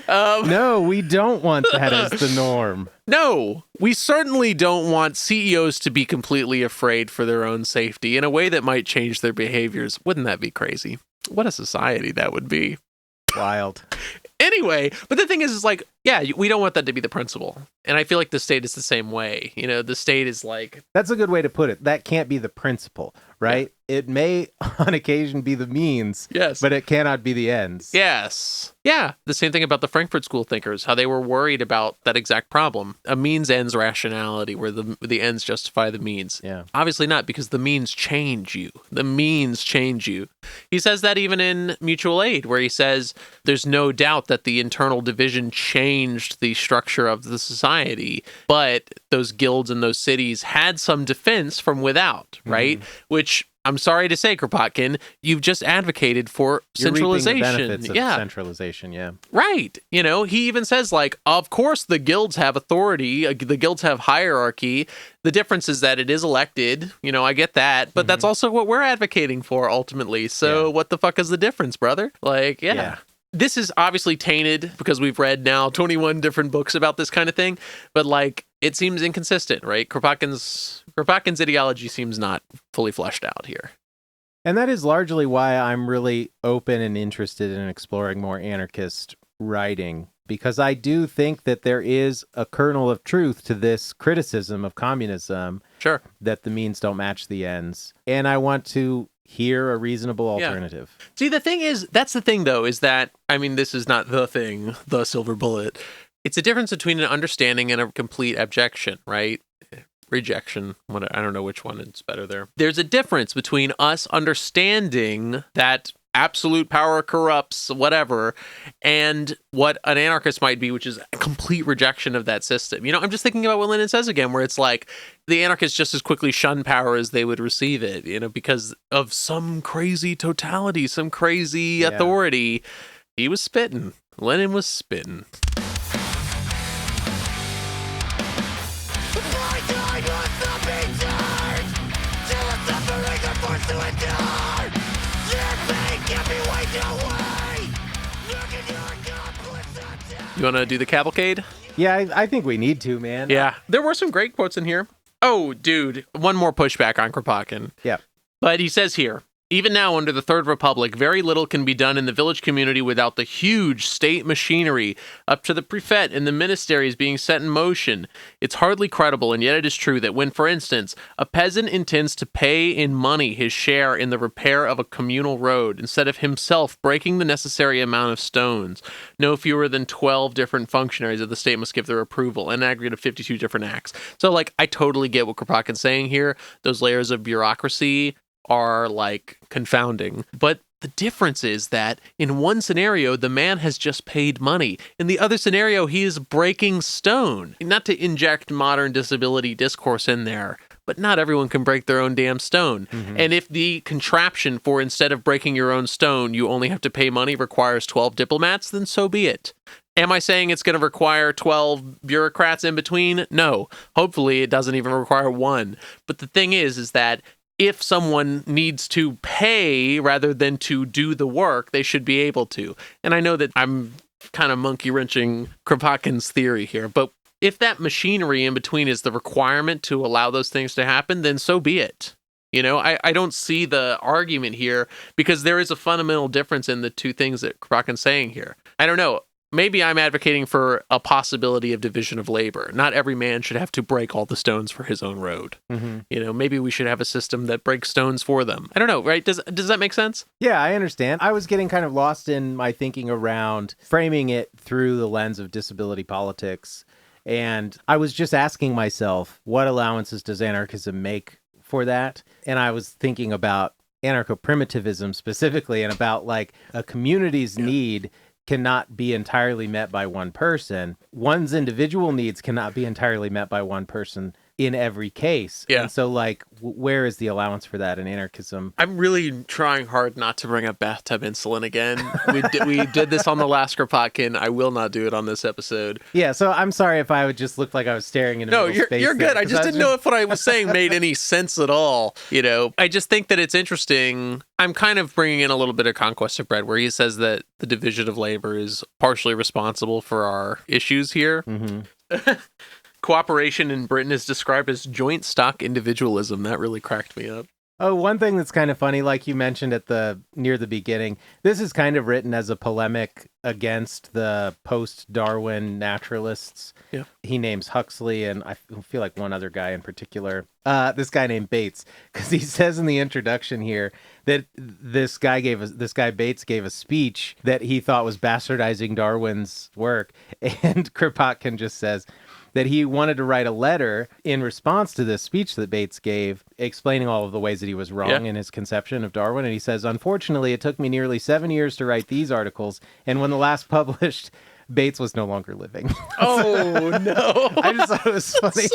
Speaker 2: No, we don't want that as the norm.
Speaker 1: No, we certainly don't want CEOs to be completely afraid for their own safety in a way that might change their behaviors. Wouldn't that be crazy? What a society that would be.
Speaker 2: Wild.
Speaker 1: Anyway, but the thing is like, yeah, we don't want that to be the principle. And I feel like the state is the same way. You know, the state is like...
Speaker 2: That's a good way to put it. That can't be the principle, right? Yeah. It may, on occasion, be the means,
Speaker 1: yes,
Speaker 2: but it cannot be the ends.
Speaker 1: Yes. Yeah. The same thing about the Frankfurt School thinkers, how they were worried about that exact problem. A means-ends rationality, where the ends justify the means.
Speaker 2: Yeah.
Speaker 1: Obviously not, because the means change you. The means change you. He says that even in mutual aid, where he says there's no doubt that the internal division changed the structure of the society, but those guilds and those cities had some defense from without, right? Which... I'm sorry to say, Kropotkin, you've just advocated for centralization.
Speaker 2: You're reaping the benefits of centralization, yeah.
Speaker 1: Right. You know, he even says, like, of course the guilds have authority, the guilds have hierarchy. The difference is that it is elected. You know, I get that. But that's also what we're advocating for, ultimately. So what the fuck is the difference, brother? Like, yeah. This is obviously tainted because we've read now 21 different books about this kind of thing, but like, it seems inconsistent, right? Kropotkin's ideology seems not fully fleshed out here.
Speaker 2: And that is largely why I'm really open and interested in exploring more anarchist writing, because I do think that there is a kernel of truth to this criticism of communism.
Speaker 1: Sure.
Speaker 2: That the means don't match the ends. And I want to hear a reasonable alternative.
Speaker 1: Yeah. See, the thing is, that's the thing, though, is that, I mean, this is not the thing, the silver bullet. It's a difference between an understanding and a complete abjection, right? Rejection. I don't know which one is better there. There's a difference between us understanding that absolute power corrupts, whatever, and what an anarchist might be, which is a complete rejection of that system. You know, I'm just thinking about what Lenin says again, where it's like the anarchists just as quickly shun power as they would receive it, you know, because of some crazy totality, some crazy authority. He was spitting. Lenin was spitting. You want to do the cavalcade?
Speaker 2: Yeah, I think we need to, man.
Speaker 1: Yeah. There were some great quotes in here. Oh, dude. One more pushback on Kropotkin.
Speaker 2: Yeah.
Speaker 1: But he says here, Even now, under the Third Republic, very little can be done in the village community without the huge state machinery, up to the prefect and the ministaries being set in motion. It's hardly credible, and yet it is true, that when, for instance, a peasant intends to pay in money his share in the repair of a communal road, instead of himself breaking the necessary amount of stones, no fewer than 12 different functionaries of the state must give their approval, an aggregate of 52 different acts. So, like, I totally get what Kropotkin's saying here. Those layers of bureaucracy are like confounding. But the difference is that in one scenario, the man has just paid money. In the other scenario, he is breaking stone. Not to inject modern disability discourse in there, but not everyone can break their own damn stone. And if the contraption for instead of breaking your own stone, you only have to pay money requires 12 diplomats, then so be it. Am I saying it's going to require 12 bureaucrats in between? No. Hopefully it doesn't even require one. But the thing is that if someone needs to pay rather than to do the work, they should be able to. And I know that I'm kind of monkey wrenching Kropotkin's theory here, but if that machinery in between is the requirement to allow those things to happen, then so be it. You know, I don't see the argument here, because there is a fundamental difference in the two things that Kropotkin's saying here. I don't know. Maybe I'm advocating for a possibility of division of labor. Not every man should have to break all the stones for his own road. You know, maybe we should have a system that breaks stones for them. I don't know, right? Does that make sense?
Speaker 2: Yeah, I understand. I was getting kind of lost in my thinking around framing it through the lens of disability politics. And I was just asking myself, what allowances does anarchism make for that? And I was thinking about anarcho-primitivism specifically, and about like a community's need cannot be entirely met by one person. One's individual needs cannot be entirely met by one person in every case.
Speaker 1: Yeah.
Speaker 2: And so, like, where is the allowance for that in anarchism?
Speaker 1: I'm really trying hard not to bring up bathtub insulin again. We did this on the last Kropotkin. I will not do it on this episode.
Speaker 2: Yeah, so I'm sorry if I would just look like I was staring into middle space.
Speaker 1: You're good.
Speaker 2: There,
Speaker 1: I just didn't know if what I was saying made any sense at all. You know, I just think that it's interesting. I'm kind of bringing in a little bit of Conquest of Bread, where he says that the division of labor is partially responsible for our issues here. Cooperation in Britain is described as joint stock individualism. That really cracked me up.
Speaker 2: Oh, one thing that's kind of funny, like you mentioned near the beginning, this is kind of written as a polemic against the post-Darwin naturalists.
Speaker 1: Yeah.
Speaker 2: He names Huxley, and I feel like one other guy in particular, this guy named Bates, because he says in the introduction here that this guy Bates gave a speech that he thought was bastardizing Darwin's work, and Kropotkin just says that he wanted to write a letter in response to this speech that Bates gave, explaining all of the ways that he was wrong in his conception of Darwin. And he says, unfortunately, it took me nearly 7 years to write these articles, and when the last published, Bates was no longer living.
Speaker 1: Oh, no.
Speaker 2: I just thought it was funny.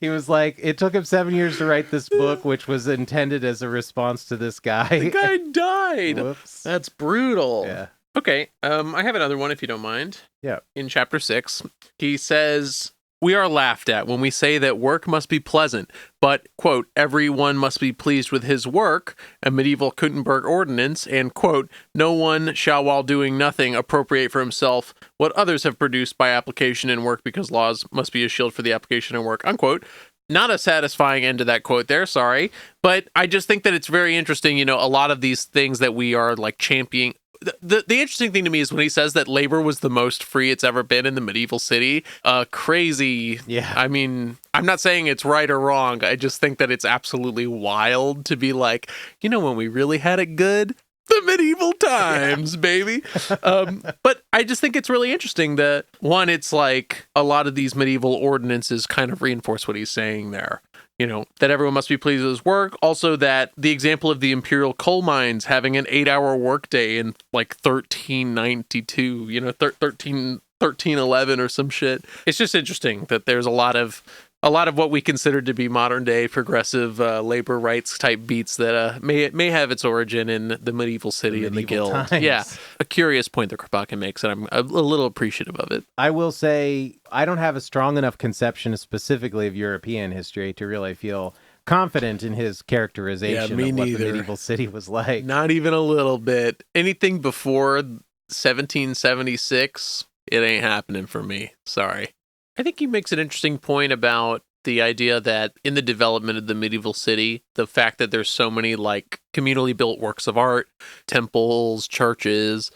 Speaker 2: He was like, it took him 7 years to write this book, which was intended as a response to this guy.
Speaker 1: The guy died.
Speaker 2: Whoops.
Speaker 1: That's brutal.
Speaker 2: Yeah.
Speaker 1: Okay, I have another one if you don't mind.
Speaker 2: Yeah.
Speaker 1: In chapter 6, he says, we are laughed at when we say that work must be pleasant, but, quote, everyone must be pleased with his work, a medieval Gutenberg ordinance, and, quote, no one shall while doing nothing appropriate for himself what others have produced by application and work, because laws must be a shield for the application and work, unquote. Not a satisfying end to that quote there, sorry. But I just think that it's very interesting, you know, a lot of these things that we are like championing. The interesting thing to me is when he says that labor was the most free it's ever been in the medieval city. Crazy.
Speaker 2: Yeah.
Speaker 1: I mean, I'm not saying it's right or wrong. I just think that it's absolutely wild to be like, you know, when we really had it good? The medieval times, baby. But I just think it's really interesting that, one, it's like a lot of these medieval ordinances kind of reinforce what he's saying there. You know, that everyone must be pleased with his work. Also, that the example of the imperial coal mines having an 8-hour workday in like 1392, you know, 1311 or some shit. It's just interesting that there's a lot of what we consider to be modern day progressive labor rights type beats that may have its origin in the medieval city and the guild.
Speaker 2: Times.
Speaker 1: Yeah, a curious point that Kropotkin makes, and I'm a little appreciative of it.
Speaker 2: I will say I don't have a strong enough conception specifically of European history to really feel confident in his characterization of what the medieval city was like.
Speaker 1: Not even a little bit. Anything before 1776, it ain't happening for me. Sorry. I think he makes an interesting point about the idea that in the development of the medieval city, the fact that there's so many like communally built works of art, temples, churches,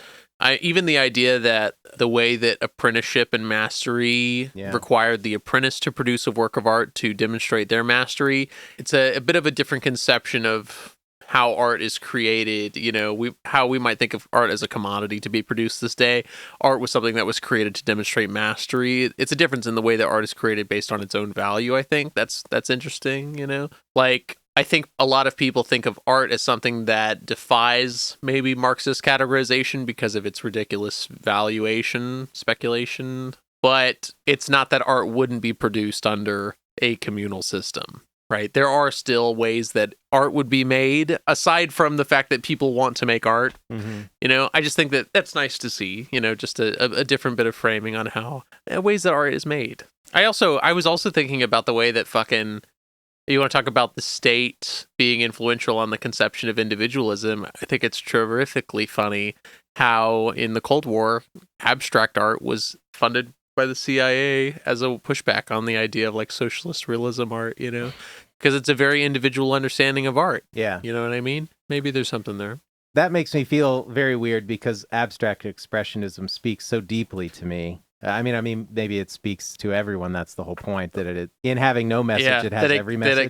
Speaker 1: even the idea that the way that apprenticeship and mastery required the apprentice to produce a work of art to demonstrate their mastery, it's a bit of a different conception of how art is created. You know, how we might think of art as a commodity to be produced this day. Art was something that was created to demonstrate mastery. It's a difference in the way that art is created based on its own value, I think. That's interesting, you know? Like, I think a lot of people think of art as something that defies maybe Marxist categorization because of its ridiculous valuation, speculation. But it's not that art wouldn't be produced under a communal system, right? There are still ways that art would be made, aside from the fact that people want to make art. You know, I just think that that's nice to see, you know, just a different bit of framing on how ways that art is made. I was also thinking about the way that you want to talk about the state being influential on the conception of individualism. I think it's terrifically funny how in the Cold War, abstract art was funded by the CIA as a pushback on the idea of like socialist realism art, you know, because it's a very individual understanding of art.
Speaker 2: Yeah.
Speaker 1: You know what I mean? Maybe there's something there.
Speaker 2: That makes me feel very weird because abstract expressionism speaks so deeply to me. I mean, maybe it speaks to everyone. That's the whole point, that in having no message, it has every message.
Speaker 1: That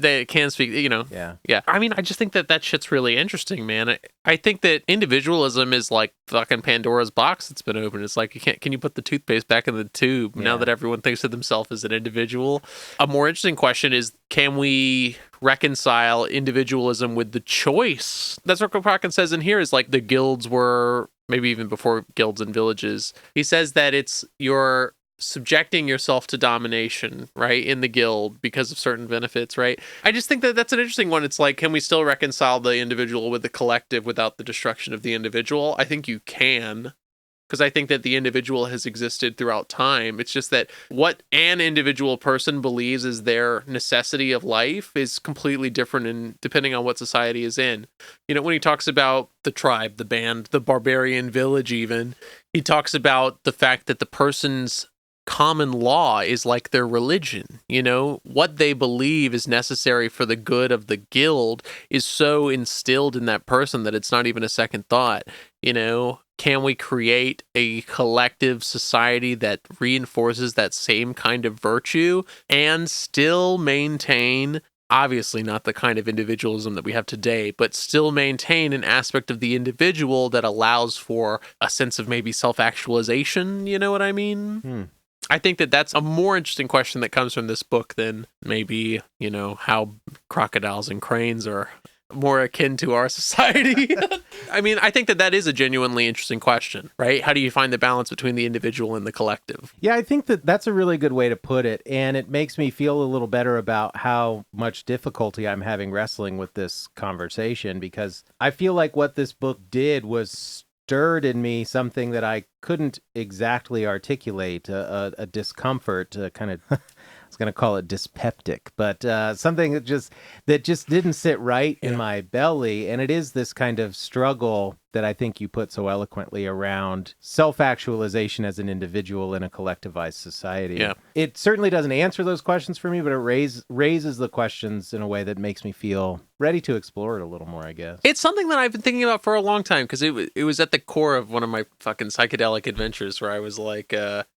Speaker 1: it can speak, you know. Yeah. I mean, I just think that shit's really interesting, man. I think that individualism is like fucking Pandora's box that's been opened. It's like, can you put the toothpaste back in the tube now that everyone thinks of themselves as an individual? A more interesting question is, can we reconcile individualism with the choice? That's what Kropotkin says in here, is like the guilds were, maybe even before guilds and villages. He says that you're subjecting yourself to domination, right, in the guild because of certain benefits, right? I just think that that's an interesting one. It's like, can we still reconcile the individual with the collective without the destruction of the individual? I think you can, because I think that the individual has existed throughout time. It's just that what an individual person believes is their necessity of life is completely different depending on what society is in. You know, when he talks about the tribe, the band, the barbarian village even, he talks about the fact that the person's common law is like their religion. You know, what they believe is necessary for the good of the guild is so instilled in that person that it's not even a second thought. You know, can we create a collective society that reinforces that same kind of virtue and still maintain, obviously not the kind of individualism that we have today, but still maintain an aspect of the individual that allows for a sense of maybe self-actualization? You know what I mean? I think that that's a more interesting question that comes from this book than maybe, you know, how crocodiles and cranes are more akin to our society. I mean, I think that is a genuinely interesting question, right? How do you find the balance between the individual and the collective?
Speaker 2: Yeah, I think that that's a really good way to put it. And it makes me feel a little better about how much difficulty I'm having wrestling with this conversation, because I feel like what this book did was stirred in me something that I couldn't exactly articulate, a discomfort, kind of, I was going to call it dyspeptic, but something that just didn't sit right in my belly. And it is this kind of struggle that I think you put so eloquently around self-actualization as an individual in a collectivized society.
Speaker 1: Yeah.
Speaker 2: It certainly doesn't answer those questions for me, but it raises the questions in a way that makes me feel ready to explore it a little more, I guess.
Speaker 1: It's something that I've been thinking about for a long time, because it was at the core of one of my fucking psychedelic adventures, where I was like,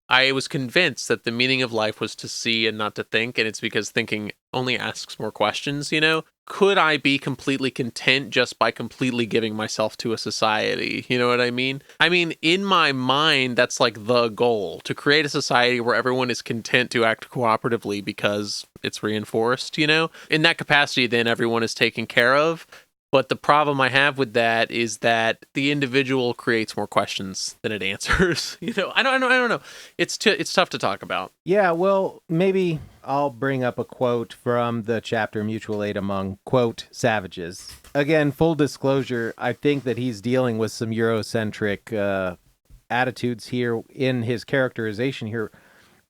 Speaker 1: I was convinced that the meaning of life was to see and not to think, and it's because thinking only asks more questions, you know? Could I be completely content just by completely giving myself to a society? You know what I mean? I mean, in my mind, that's like the goal, to create a society where everyone is content to act cooperatively because it's reinforced, you know? In that capacity, then everyone is taken care of. But the problem I have with that is that the individual creates more questions than it answers. You know, I don't know. It's tough to talk about.
Speaker 2: Yeah, well, maybe I'll bring up a quote from the chapter Mutual Aid Among, quote, Savages. Again, full disclosure, I think that he's dealing with some Eurocentric attitudes here in his characterization here.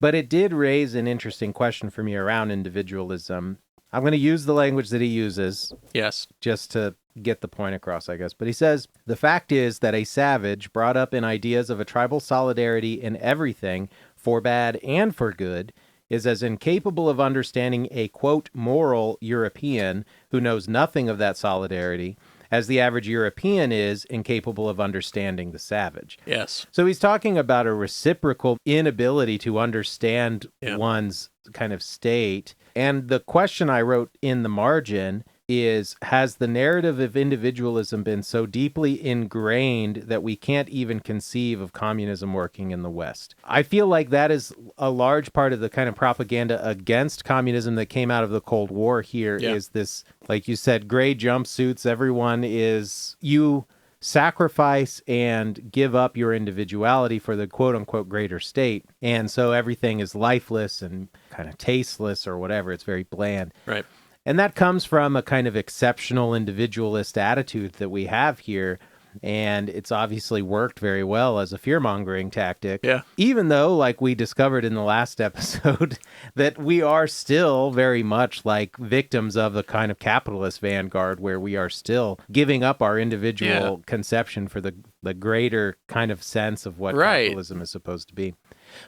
Speaker 2: But it did raise an interesting question for me around individualism. I'm going to use the language that he uses.
Speaker 1: Yes.
Speaker 2: Just to get the point across, I guess. But he says, the fact is that a savage brought up in ideas of a tribal solidarity in everything, for bad and for good, is as incapable of understanding a, quote, moral European who knows nothing of that solidarity as the average European is incapable of understanding the savage.
Speaker 1: Yes.
Speaker 2: So he's talking about a reciprocal inability to understand
Speaker 1: Yeah.
Speaker 2: one's kind of state. And the question I wrote in the margin is, has the narrative of individualism been so deeply ingrained that we can't even conceive of communism working in the West? I feel like that is a large part of the kind of propaganda against communism that came out of the Cold War here.
Speaker 1: Yeah.
Speaker 2: Is this, like you said, gray jumpsuits, everyone is, you sacrifice and give up your individuality for the quote unquote greater state. And so everything is lifeless and kind of tasteless or whatever. It's very bland.
Speaker 1: Right.
Speaker 2: And that comes from a kind of exceptional individualist attitude that we have here. And it's obviously worked very well as a fear-mongering tactic.
Speaker 1: Yeah.
Speaker 2: Even though, like we discovered in the last episode, that we are still very much like victims of the kind of capitalist vanguard where we are still giving up our individual conception for the greater kind of sense of what capitalism is supposed to be.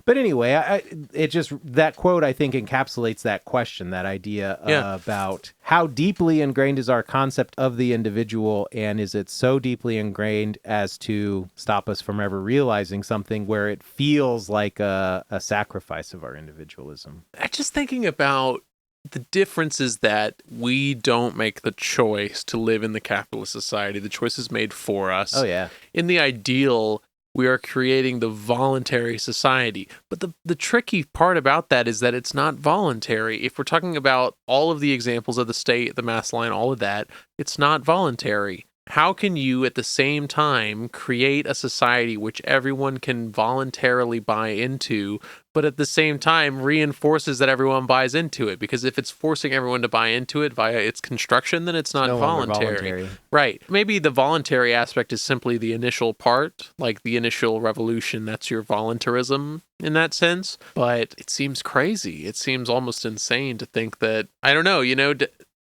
Speaker 2: But anyway, it just, that quote, I think, encapsulates that question, that idea about how deeply ingrained is our concept of the individual, and is it so deeply ingrained as to stop us from ever realizing something where it feels like a sacrifice of our individualism?
Speaker 1: I'm just thinking about the difference is that we don't make the choice to live in the capitalist society. The choice is made for us.
Speaker 2: Oh, yeah.
Speaker 1: In the ideal, we are creating the voluntary society. But the tricky part about that is that it's not voluntary. If we're talking about all of the examples of the state, the mass line, all of that, it's not voluntary. How can you at the same time create a society which everyone can voluntarily buy into, but at the same time reinforces that everyone buys into it? Because if it's forcing everyone to buy into it via its construction, then it's not voluntary. Right. Maybe the voluntary aspect is simply the initial part, like the initial revolution. That's your voluntarism in that sense. But it seems crazy. It seems almost insane to think that, I don't know,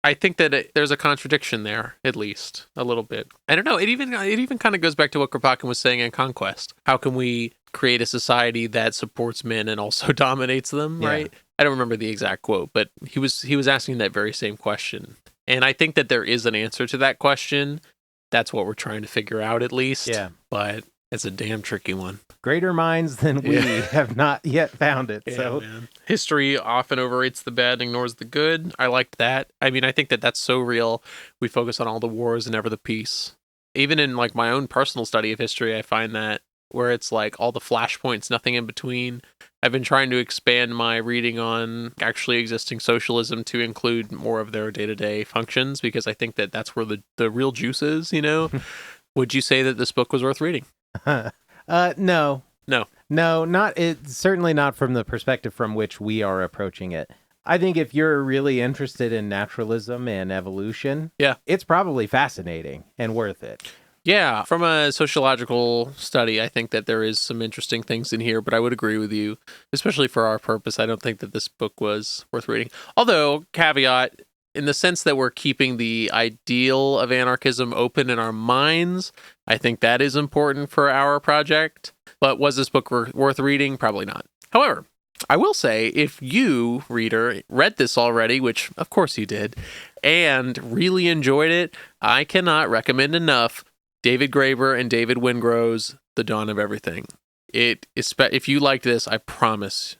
Speaker 1: I think that there's a contradiction there, at least a little bit. I don't know. It even kind of goes back to what Kropotkin was saying in Conquest. How can we create a society that supports men and also dominates them?
Speaker 2: Yeah.
Speaker 1: Right. I don't remember the exact quote, but he was asking that very same question, and I think that there is an answer to that question. That's what we're trying to figure out, at least.
Speaker 2: Yeah.
Speaker 1: But it's a damn tricky one.
Speaker 2: Greater minds than we have not yet found it.
Speaker 1: Yeah,
Speaker 2: So
Speaker 1: man. History often overrates the bad and ignores the good. I liked that. I mean, I think that that's so real. We focus on all the wars and never the peace. Even in like my own personal study of history, I find that where it's like all the flashpoints, nothing in between. I've been trying to expand my reading on actually existing socialism to include more of their day-to-day functions, because I think that that's where the real juice is, Would you say that this book was worth reading?
Speaker 2: No.
Speaker 1: No,
Speaker 2: Certainly not from the perspective from which we are approaching it. I think if you're really interested in naturalism and evolution, it's probably fascinating and worth it.
Speaker 1: Yeah, from a sociological study, I think that there is some interesting things in here, but I would agree with you, especially for our purpose. I don't think that this book was worth reading. Although, caveat, in the sense that we're keeping the ideal of anarchism open in our minds, I think that is important for our project. But was this book worth reading? Probably not. However, I will say, if you, reader, read this already, which of course you did, and really enjoyed it, I cannot recommend enough David Graeber and David Wingrove's The Dawn of Everything. If you like this, I promise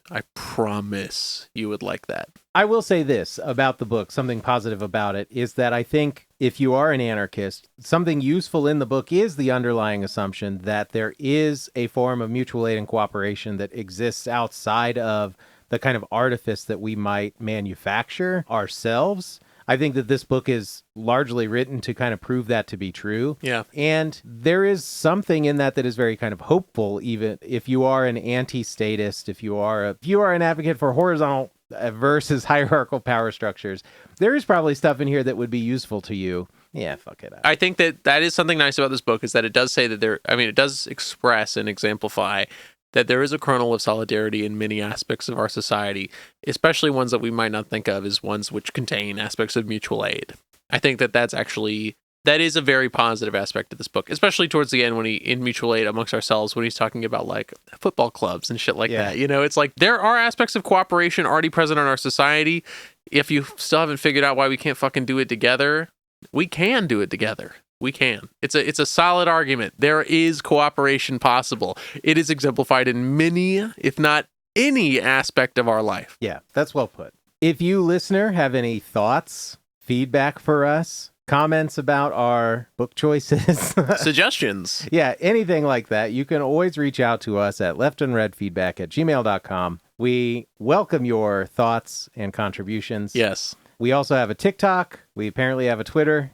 Speaker 1: you would like that.
Speaker 2: I will say this about the book, something positive about it, is that I think if you are an anarchist, something useful in the book is the underlying assumption that there is a form of mutual aid and cooperation that exists outside of the kind of artifice that we might manufacture ourselves. I think that this book is largely written to kind of prove that to be true.
Speaker 1: Yeah.
Speaker 2: And there is something in that is very kind of hopeful, even if you are an anti-statist, if you are an advocate for horizontal versus hierarchical power structures. There is probably stuff in here that would be useful to you. Yeah, fuck it.
Speaker 1: I think that is something nice about this book, is that it does say that it does express and exemplify that there is a kernel of solidarity in many aspects of our society, especially ones that we might not think of as ones which contain aspects of mutual aid. I think that that's actually That is a very positive aspect of this book, especially towards the end when in Mutual Aid amongst ourselves, when he's talking about like football clubs and shit like that. You know, it's like there are aspects of cooperation already present in our society. If you still haven't figured out why we can't fucking do it together, we can do it together. We can. It's a solid argument. There is cooperation possible. It is exemplified in many, if not any aspect of our life.
Speaker 2: Yeah, that's well put. If you, listener, have any thoughts, feedback for us, comments about our book choices,
Speaker 1: suggestions,
Speaker 2: yeah, anything like that, you can always reach out to us at leftunreadfeedback@gmail.com. We welcome your thoughts and contributions.
Speaker 1: Yes.
Speaker 2: We also have a TikTok. We apparently have a Twitter.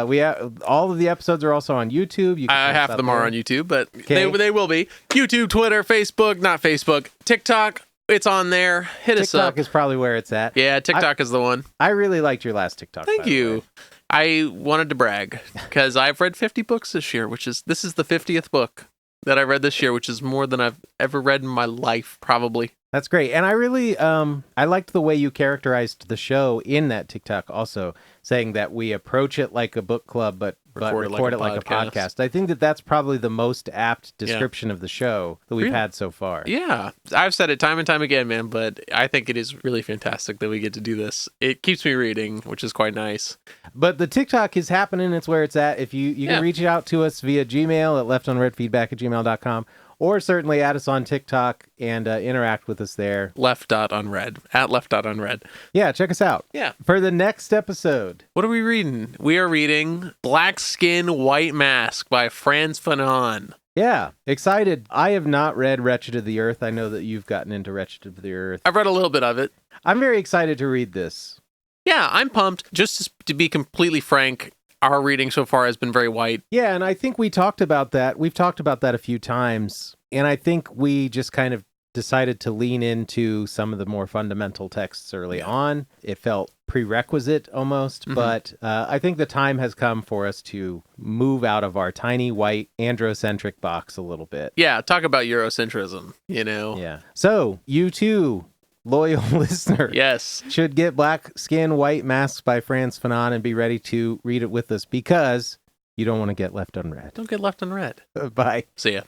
Speaker 2: We have, all of the episodes are also on YouTube. You can
Speaker 1: half of them are on YouTube, but they will be. YouTube, Twitter, Facebook, not Facebook, TikTok. It's on there. Hit us up.
Speaker 2: TikTok is probably where it's at.
Speaker 1: Yeah, TikTok is the one.
Speaker 2: I really liked your last TikTok.
Speaker 1: Thank you. I wanted to brag because I've read 50 books this year, this is the 50th book that I read this year, which is more than I've ever read in my life, probably.
Speaker 2: That's great. And I really, I liked the way you characterized the show in that TikTok also, saying that we approach it like a book club, but record it like a podcast. I think that's probably the most apt description of the show that we've had so far.
Speaker 1: Yeah. I've said it time and time again, man, but I think it is really fantastic that we get to do this. It keeps me reading, which is quite nice.
Speaker 2: But the TikTok is happening. It's where it's at. If you can reach out to us via Gmail at leftunreadfeedback@gmail.com. Or certainly add us on TikTok and interact with us there.
Speaker 1: Left.unread. At left.unread.
Speaker 2: Yeah, check us out.
Speaker 1: Yeah.
Speaker 2: For the next episode.
Speaker 1: What are we reading? We are reading Black Skin, White Mask by Frantz Fanon.
Speaker 2: Yeah, excited. I have not read Wretched of the Earth. I know that you've gotten into Wretched of the Earth.
Speaker 1: I've read a little bit of it.
Speaker 2: I'm very excited to read this.
Speaker 1: Yeah, I'm pumped. Just to be completely frank, our reading so far has been very white.
Speaker 2: Yeah, and I think we talked about that. We've talked about that a few times. And I think we just kind of decided to lean into some of the more fundamental texts early on. It felt prerequisite almost, but I think the time has come for us to move out of our tiny white androcentric box a little bit.
Speaker 1: Yeah, talk about Eurocentrism, you know?
Speaker 2: Yeah. So, you too, loyal listener, should get Black Skin, White Masks by Frantz Fanon and be ready to read it with us because you don't want to get left unread.
Speaker 1: Don't get left unread.
Speaker 2: Bye.
Speaker 1: See ya.